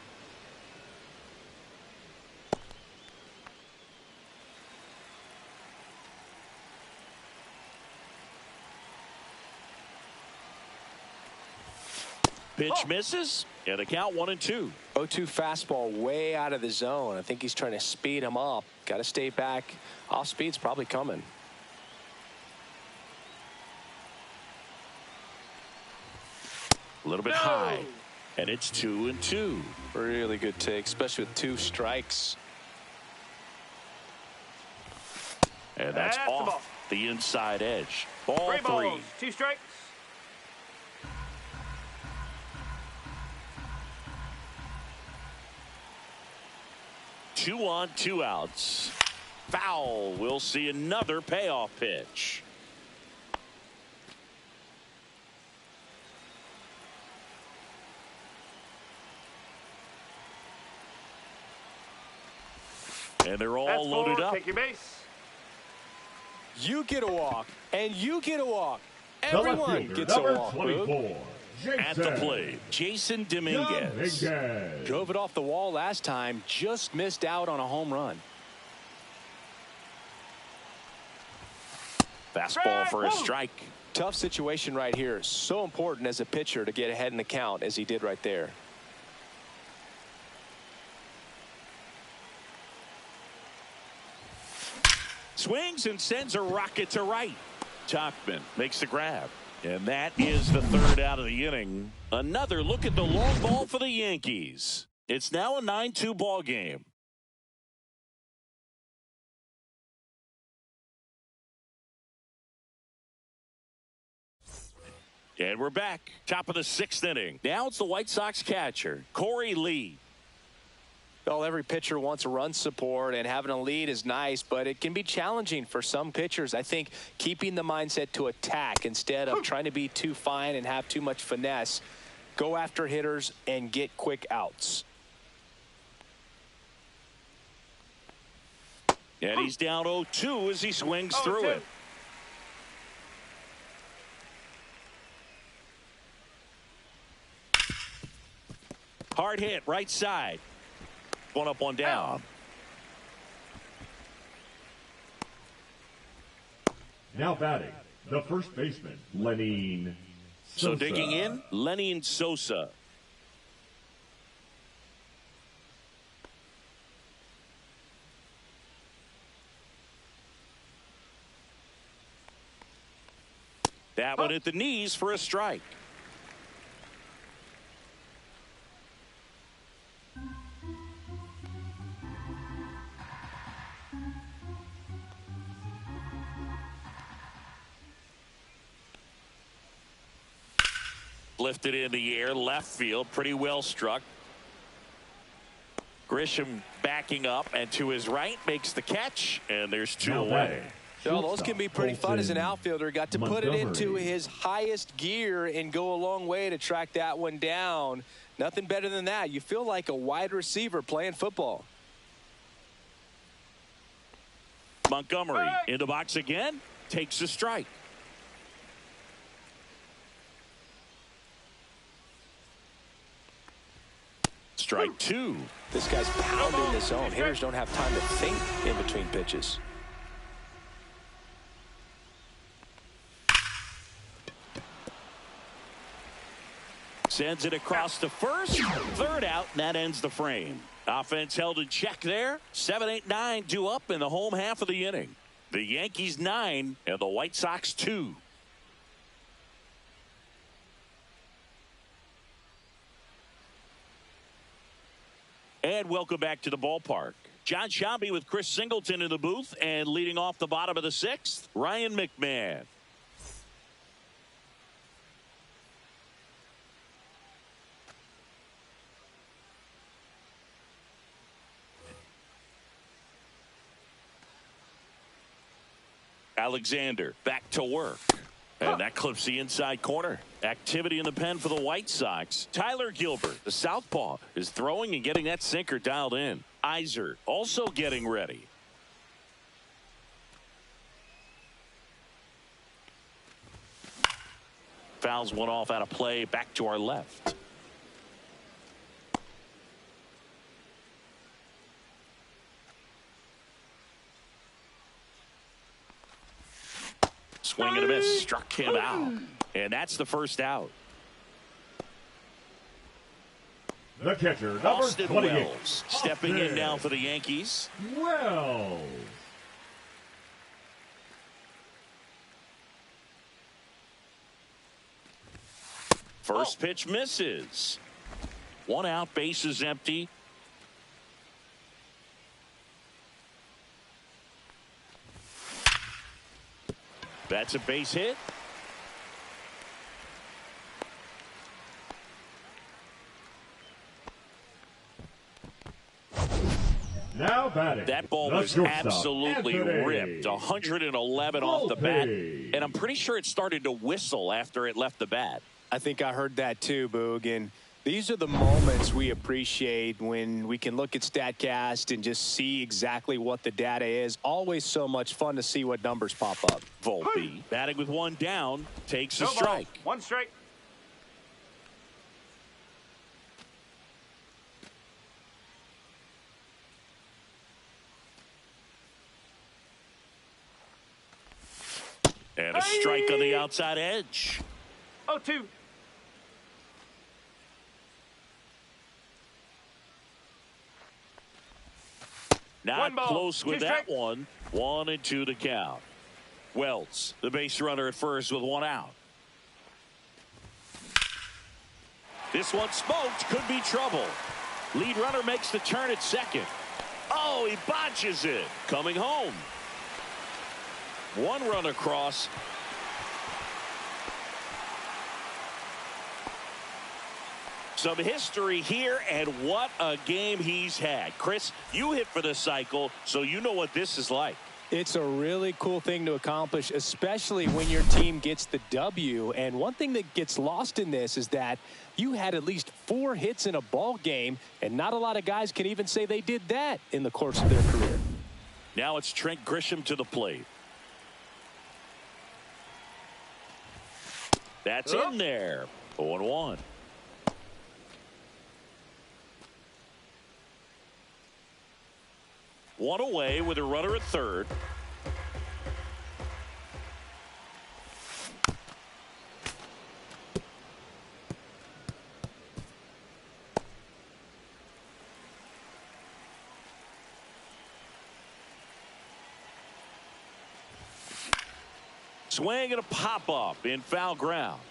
Pitch misses, and the count 1-2. 0-2 fastball way out of the zone. I think he's trying to speed him up. Got to stay back. Off speed's probably coming. A little bit high, and it's 2-2. Really good take, especially with 2 strikes. And that's off the inside edge. Ball 3. Balls, 2 strikes. Two on, 2 outs. Foul. We'll see another payoff pitch. And they're all loaded up. Take your base. You get a walk, and you get a walk. Everyone gets a walk. 24. At the plate, Jason Dominguez. Drove it off the wall last time, just missed out on a home run. Fastball for a strike. Tough situation right here. So important as a pitcher to get ahead in the count as he did right there. Swings and sends a rocket to right. Tauchman makes the grab. And that is the 3rd out of the inning. Another look at the long ball for the Yankees. It's now a 9-2 ball game. And we're back. Top of the 6th inning. Now it's the White Sox catcher, Corey Lee. Well, every pitcher wants run support, and having a lead is nice, but it can be challenging for some pitchers. I think keeping the mindset to attack instead of trying to be too fine and have too much finesse. Go after hitters and get quick outs. And he's down 0-2 as he swings through it. Hard hit, right side. 1 up, 1 down. Now batting, the first baseman, Lenny Sosa. So digging in, Lenny Sosa. That one at the knees for a strike. Lifted in the air, left field, pretty well struck. Grisham backing up and to his right makes the catch, and there's 2 away. Well, those can be pretty fun as an outfielder. Got to put it into his highest gear and go a long way to track that one down. Nothing better than that. You feel like a wide receiver playing football. Montgomery in the box again, takes a strike. Strike 2. This guy's pounding the zone. Hitters don't have time to think in between pitches. Sends it across to first. 3rd out, and that ends the frame. Offense held in check there. 7, 8, 9 due up in the home half of the inning. The Yankees 9 and the White Sox 2. And welcome back to the ballpark. John Shambi with Chris Singleton in the booth, and leading off the bottom of the 6th, Ryan McMahon. Alexander back to work. And that clips the inside corner. Activity in the pen for the White Sox. Tyler Gilbert, the southpaw, is throwing and getting that sinker dialed in. Iser also getting ready. Fouls one off out of play. Back to our left. Swing and a miss. Struck him out. And that's the first out. The catcher, number Austin 28. Wells stepping in now for the Yankees. Wells. First pitch misses. One out, bases empty. That's a base hit. Now batting. That ball was absolutely ripped. 111 off the bat. And I'm pretty sure it started to whistle after it left the bat. I think I heard that too, Boog. And these are the moments we appreciate when we can look at StatCast and just see exactly what the data is. Always so much fun to see what numbers pop up. Volpe batting with one down, takes a No strike. ball. One strike. And a strike on the outside edge. 0-2. Not close with that one. 1-2 to count. Wells, the base runner at first with one out. This one smoked. Could be trouble. Lead runner makes the turn at second. Oh, he botches it. Coming home. One run across. Some history here, and what a game he's had. Chris, you hit for the cycle, so you know what this is like. It's a really cool thing to accomplish, especially when your team gets the W. And one thing that gets lost in this is that you had at least 4 hits in a ball game, and not a lot of guys can even say they did that in the course of their career. Now it's Trent Grisham to the plate. That's in there. 0-1. One away with a runner at third. Swing and a pop up in foul ground.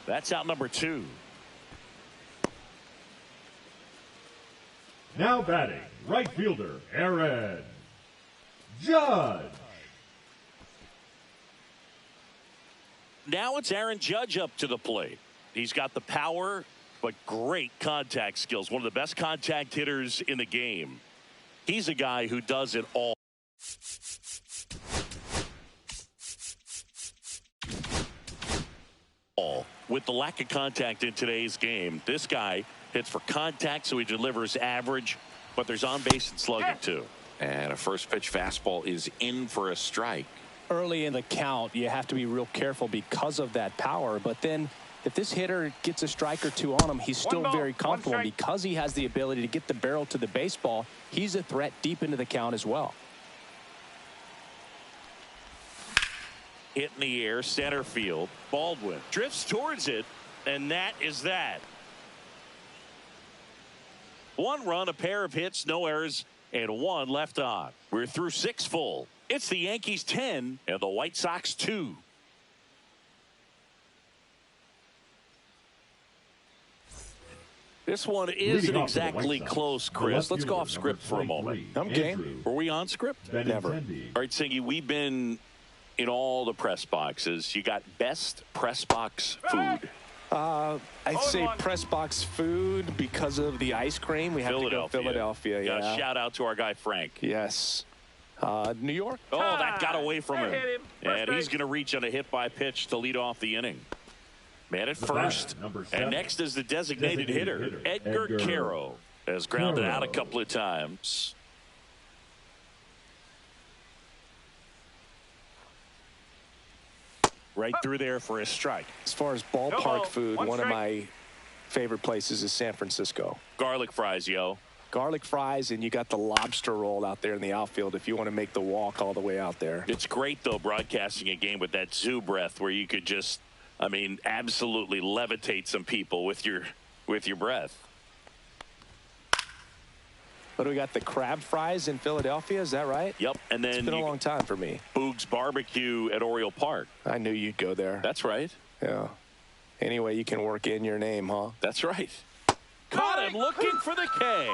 That's out number 2. Now batting, right fielder, Aaron Judge. Now it's Aaron Judge up to the plate. He's got the power, but great contact skills. One of the best contact hitters in the game. He's a guy who does it all. With the lack of contact in today's game, this guy hits for contact, so he delivers average, but there's on base and slugging too. And a first pitch fastball is in for a strike. Early in the count, you have to be real careful because of that power. But then if this hitter gets a strike or two on him, he's still very comfortable because he has the ability to get the barrel to the baseball. He's a threat deep into the count as well. Hit in the air, center field. Baldwin drifts towards it, and that is that. 1 run, a pair of hits, no errors, and 1 left on. We're through 6 full. It's the Yankees 10 and the White Sox 2. This one isn't exactly close, Chris. Let's go off script for a moment. I'm game. Were we on script? Never. All right, Singy, we've been in all the press boxes. You got best press box food. I'd say press box food because of the ice cream. We have to go Philadelphia. Yeah. Shout out to our guy Frank. Yes. New York. Oh, that got away from him. Hit him. And he's going to reach on a hit by pitch to lead off the inning. Man at first. And next is the designated hitter, Edgar Caro. Has grounded out a couple of times. Right through there for a strike. As far as ballpark food, one of my favorite places is San Francisco. Garlic fries, yo. Garlic fries, and you got the lobster roll out there in the outfield if you want to make the walk all the way out there. It's great, though, broadcasting a game with that zoo breath where you could just, I mean, absolutely levitate some people with your breath. But we got the crab fries in Philadelphia, is that right? Yep, and then it's been a long time for me. Boog's Barbecue at Oriole Park. I knew you'd go there. That's right. Yeah. Anyway, you can work in your name, huh? That's right. Caught him looking for the K.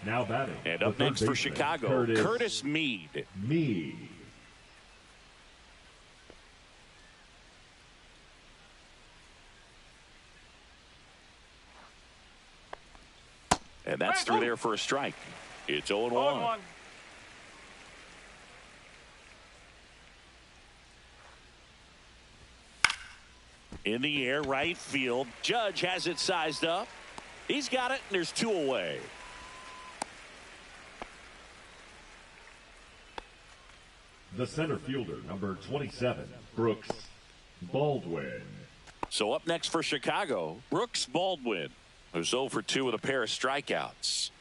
Now batting. And up next for Chicago, Curtis Mead. And that's through there for a strike. It's 0-1. In the air, right field. Judge has it sized up. He's got it, and there's 2 away. The center fielder, number 27, Brooks Baldwin. So up next for Chicago, Brooks Baldwin, who's 0 for 2 with a pair of strikeouts.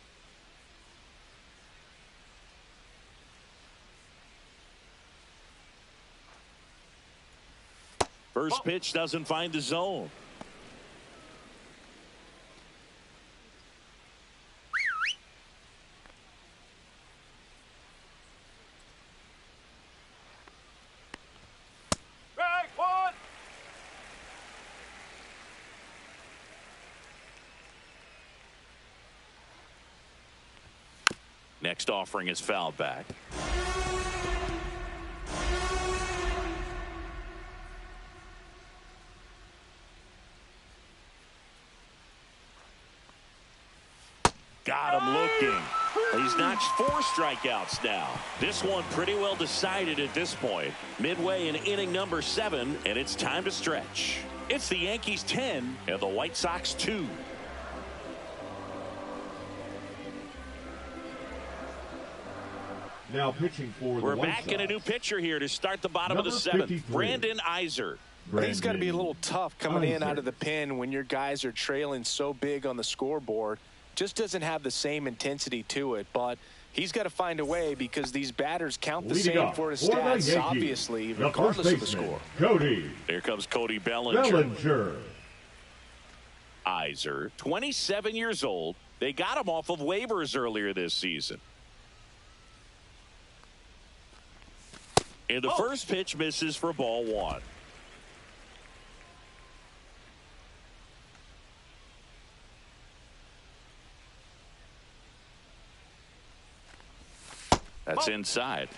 First pitch doesn't find the zone. Next offering is fouled back. Got him looking. He's notched 4 strikeouts now. This one pretty well decided at this point. Midway in inning number 7, and it's time to stretch. It's the Yankees 10 and the White Sox 2. Now pitching for the We're White back Sox. in a new pitcher here to start the bottom of the 7th. Brandon Iser. He's got to be a little tough coming in out of the pen when your guys are trailing so big on the scoreboard. Just doesn't have the same intensity to it, but he's got to find a way because these batters count the same for his stats, obviously, regardless of the score. Cody. Here comes Cody Bellinger. Iser, 27 years old. They got him off of waivers earlier this season. And the first pitch misses for ball 1. That's inside.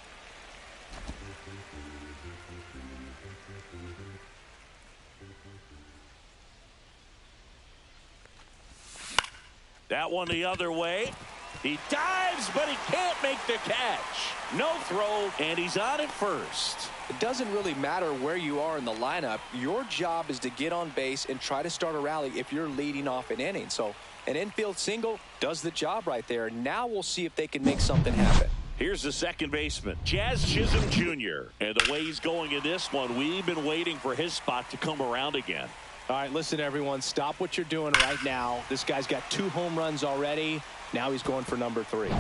That one the other way. He dives, but he can't make the catch. No throw, and he's on at first. It doesn't really matter where you are in the lineup. Your job is to get on base and try to start a rally if you're leading off an inning. So an infield single does the job right there. Now we'll see if they can make something happen. Here's the second baseman, Jazz Chisholm Jr. And the way he's going in this one, we've been waiting for his spot to come around again. All right, listen, everyone, stop what you're doing right now. This guy's got 2 home runs already. Now he's going for number 3.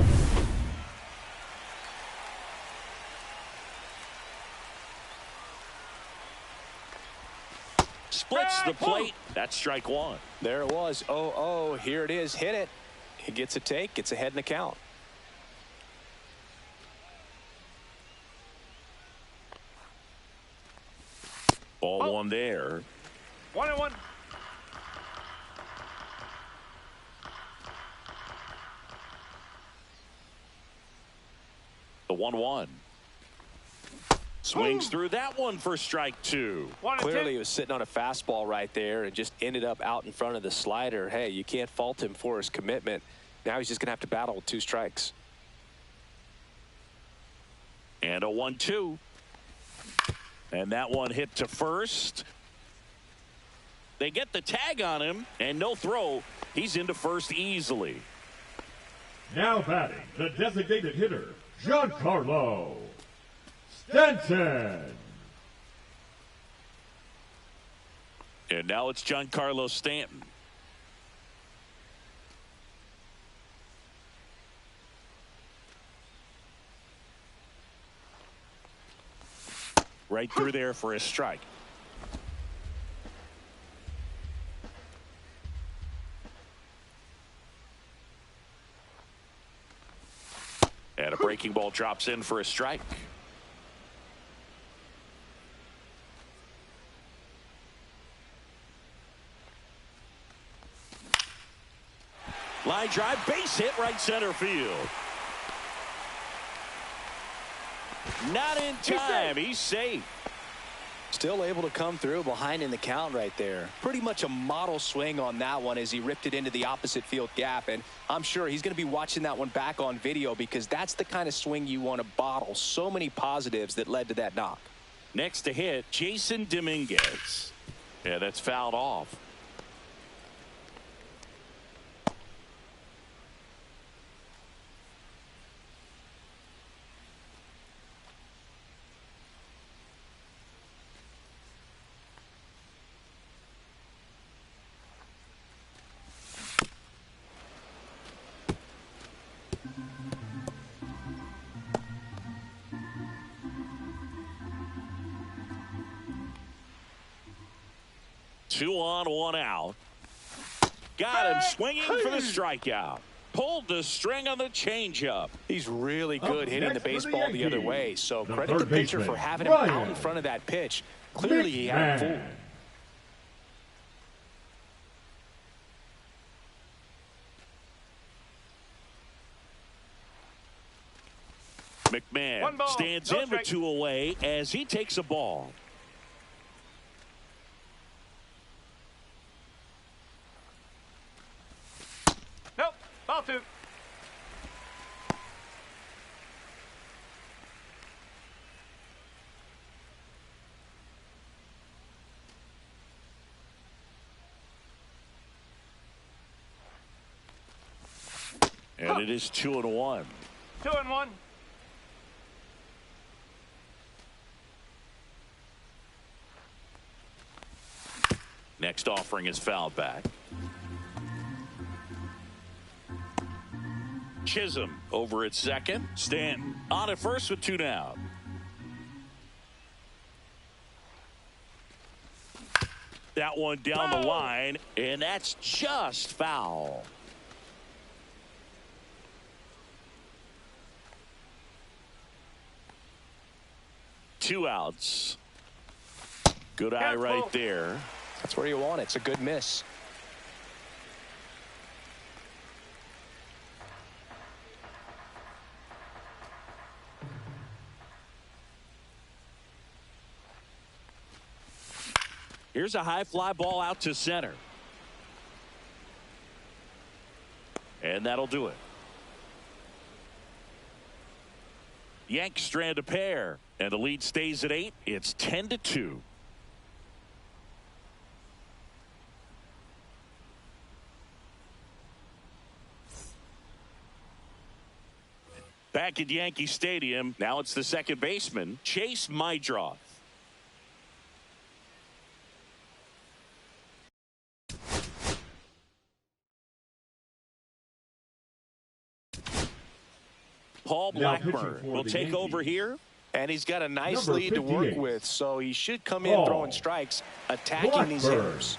Splits the plate. That's strike 1. There it was. 0-0. Here it is. Hit it. He gets a take. Gets ahead in the count. Ball 1 there. 1-1. The 1-1. Swings through that one for strike 2. Clearly he was sitting on a fastball right there and just ended up out in front of the slider. Hey, you can't fault him for his commitment. Now he's just going to have to battle with 2 strikes. And a 1-2. And that one hit to first. They get the tag on him, and no throw. He's into first easily. Now batting, the designated hitter, Giancarlo Stanton. And now it's Giancarlo Stanton. Right through there for a strike. And a breaking ball drops in for a strike. Line drive, base hit, right center field. Not in time. He's safe. Still able to come through behind in the count right there. Pretty much a model swing on that one as he ripped it into the opposite field gap. And I'm sure he's going to be watching that one back on video because that's the kind of swing you want to bottle. So many positives that led to that knock. Next to hit, Jason Dominguez. Yeah, that's fouled off. Two on, one out. Got him swinging for the strikeout. Pulled the string on the changeup. He's really good hitting the baseball the other way. So credit the pitcher for having him out in front of that pitch. Clearly he had him fooled. McMahon stands in with 2 away as he takes a ball. Nope. Ball 2. And it is 2-1. 2-1. Next offering is fouled back. Chisholm over at second. Stanton on at first with 2 down. That one down the line, and that's just foul. Two outs. Good eye right there. That's where you want it. It's a good miss. Here's a high fly ball out to center. And that'll do it. Yanks strand a pair, and the lead stays at 8. It's 10-2. Back at Yankee Stadium, now it's the second baseman, Chase Mydroth. Paul Blackburn will take over here. And he's got a nice lead to work with, so he should come in throwing strikes, attacking these hitters.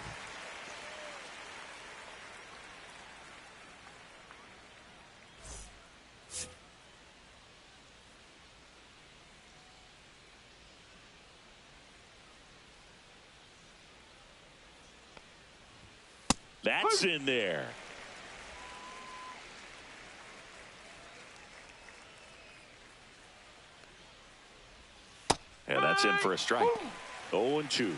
That's in there. And that's in for a strike. 0-2.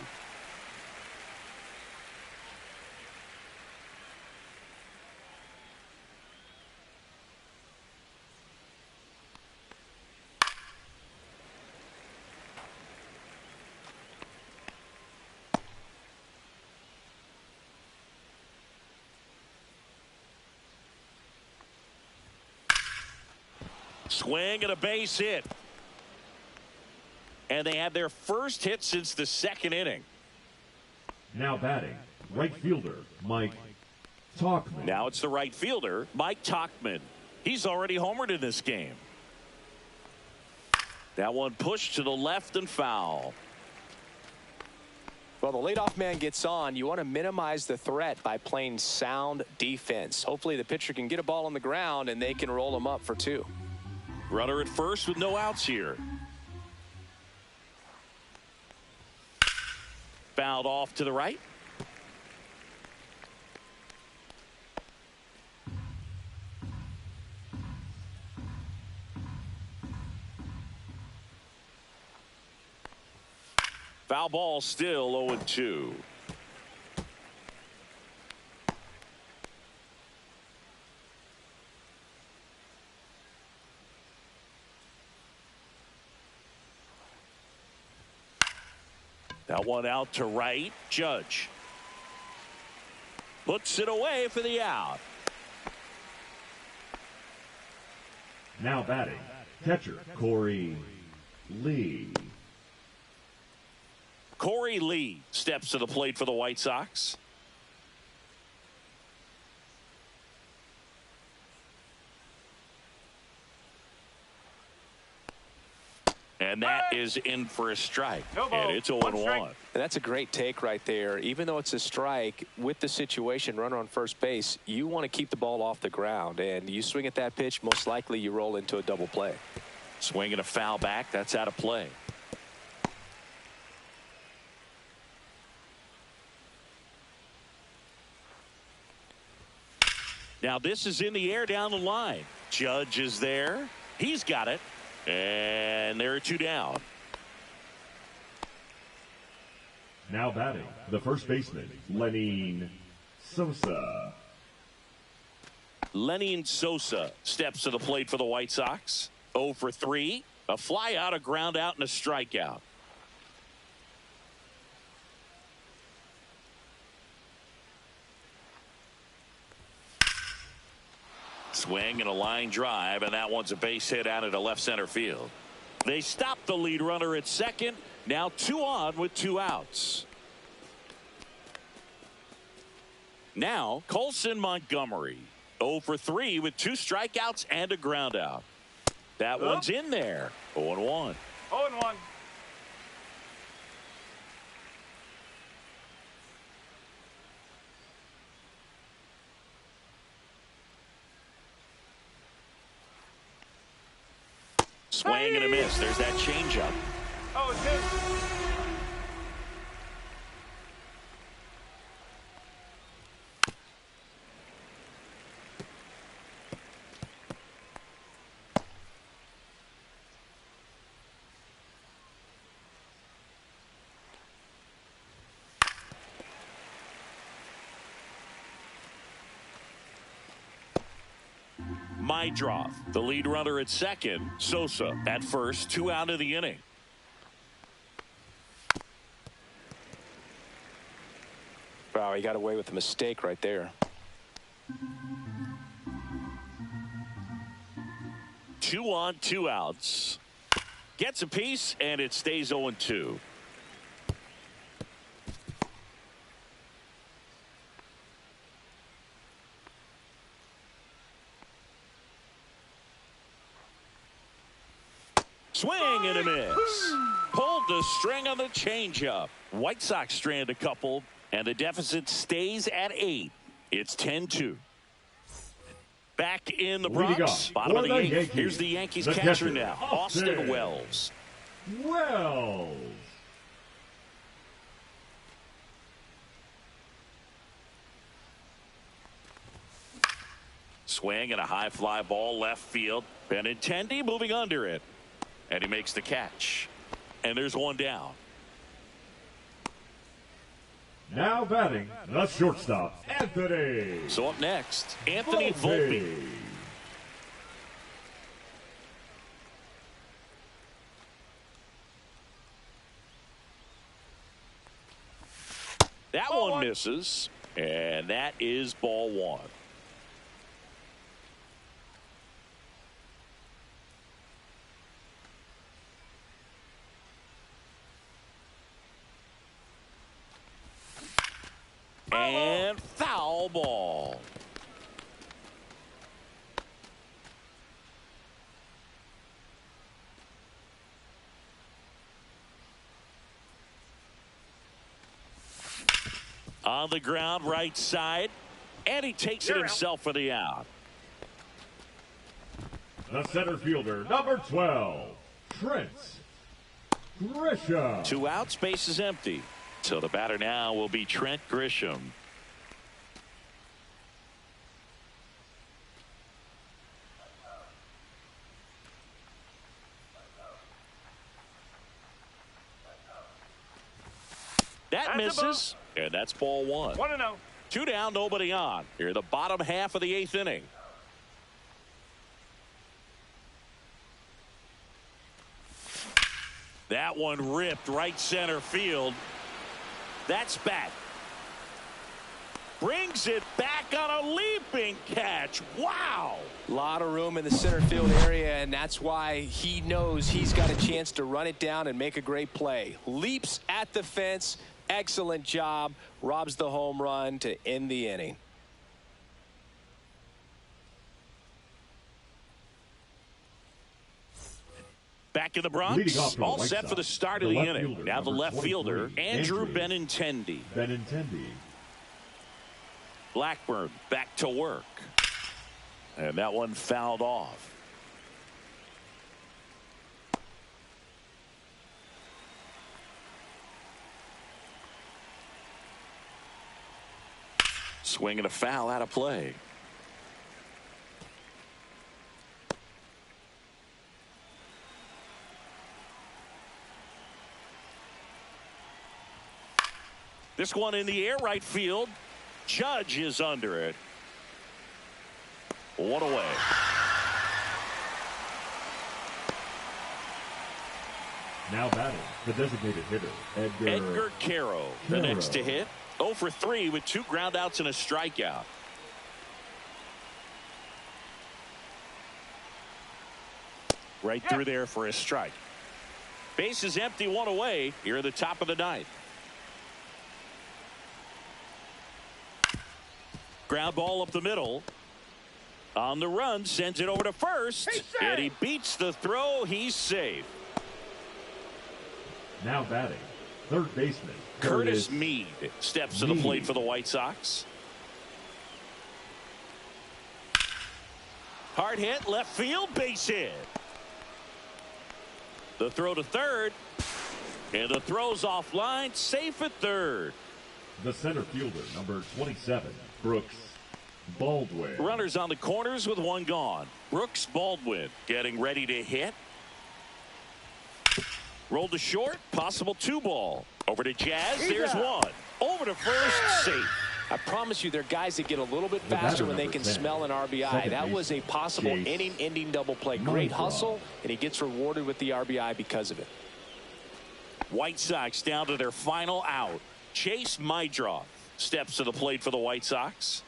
Swing and a base hit. And they had their first hit since the second inning. Now batting, right fielder, Mike Talkman. Now it's the right fielder, Mike Talkman. He's already homered in this game. That one pushed to the left and foul. Well, the leadoff man gets on. You want to minimize the threat by playing sound defense. Hopefully the pitcher can get a ball on the ground and they can roll him up for 2. Runner at first with no outs here. Fouled off to the right. Foul ball, still 0-2. That one out to right. Judge puts it away for the out. Now batting, catcher Corey Lee. Corey Lee steps to the plate for the White Sox. And that is in for a strike. And it's 0-1. And that's a great take right there. Even though it's a strike, with the situation, runner on first base, you want to keep the ball off the ground. And you swing at that pitch, most likely you roll into a double play. Swing and a foul back. That's out of play. Now this is in the air down the line. Judge is there. He's got it. And there are 2 down. Now batting, the first baseman, Lenny Sosa. Lenny Sosa steps to the plate for the White Sox. 0 for 3. A fly out, a ground out, and a strikeout. Swing and a line drive, and that one's a base hit out into left center field. They stop the lead runner at second. Now 2 on with 2 outs. Now Colson Montgomery 0 for 3 with 2 strikeouts and a ground out. That one's in there. 0-1. 0-1. Swing and a miss. There's that changeup. 0-2. Mydroth, the lead runner at second. Sosa at first, 2 out of the inning. Wow, he got away with a mistake right there. 2 on, 2 outs. Gets a piece, and it stays 0-2. Swing and a miss. Pulled the string on the changeup. White Sox strand a couple, and the deficit stays at 8. It's 10-2. Back in the Bronx, bottom of the 8th. Here's the Yankees catcher now, Austin Wells. Swing and a high fly ball left field. Benintendi moving under it. And he makes the catch. And there's 1 down. Now batting, the shortstop, Anthony. So up next, Anthony Volpe. That one misses. And that is ball 1. And foul ball. On the ground, right side. And he takes it himself for the out. The center fielder, number 12, Trent Grisham. 2 outs, base is empty. So the batter now will be Trent Grisham. That misses, and that's ball 1. 1-0. 2 down, nobody on. Here, the bottom half of the 8th inning. That one ripped right center field. That's back. Brings it back on a leaping catch. Wow. A lot of room in the center field area, and that's why he knows he's got a chance to run it down and make a great play. Leaps at the fence. Excellent job. Robs the home run to end the inning. Back in the Bronx, all set for the start of the inning. Now the left fielder, Andrew Benintendi. Blackburn back to work. And that one fouled off. Swing and a foul out of play. This one in the air, right field. Judge is under it. 1 away. Now batting, the designated hitter, Edgar Caro, the next to hit. 0 for 3 with 2 groundouts and a strikeout. Right through there for a strike. Base is empty, 1 away. Here at the top of the 9th. Ground ball up the middle. On the run, sends it over to first. And he beats the throw. He's safe. Now batting, third baseman, Curtis Mead steps to the plate for the White Sox. Hard hit, left field, base hit. The throw to third. And the throw's offline, safe at third. The center fielder, number 27, Brooks Baldwin. Runners on the corners with 1 gone. Brooks Baldwin getting ready to hit. Rolled to short, possible 2 ball. Over to Jazz, there's 1. Over to first, safe. I promise you, there are guys that get a little bit faster when they can smell an RBI. That was a possible inning-ending double play. Great hustle, and he gets rewarded with the RBI because of it. White Sox down to their final out. Chase Mydroff steps to the plate for the White Sox.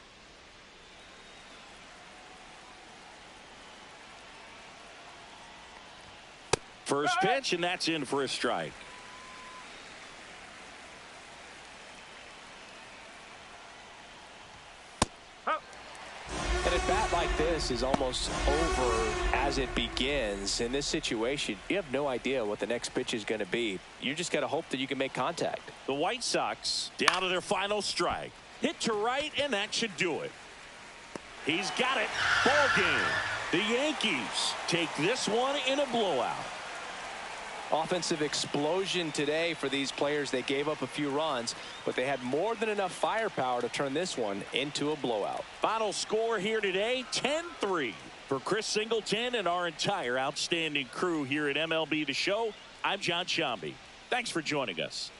First pitch, and that's in for a strike. And a bat like this is almost over as it begins. In this situation, you have no idea what the next pitch is going to be. You just got to hope that you can make contact. The White Sox down to their final strike. Hit to right, and that should do it. He's got it. Ball game. The Yankees take this one in a blowout. Offensive explosion today for these players. They gave up a few runs, but they had more than enough firepower to turn this one into a blowout. Final score here today, 10-3. For Chris Singleton and our entire outstanding crew here at MLB The Show, I'm John Shambi. Thanks for joining us.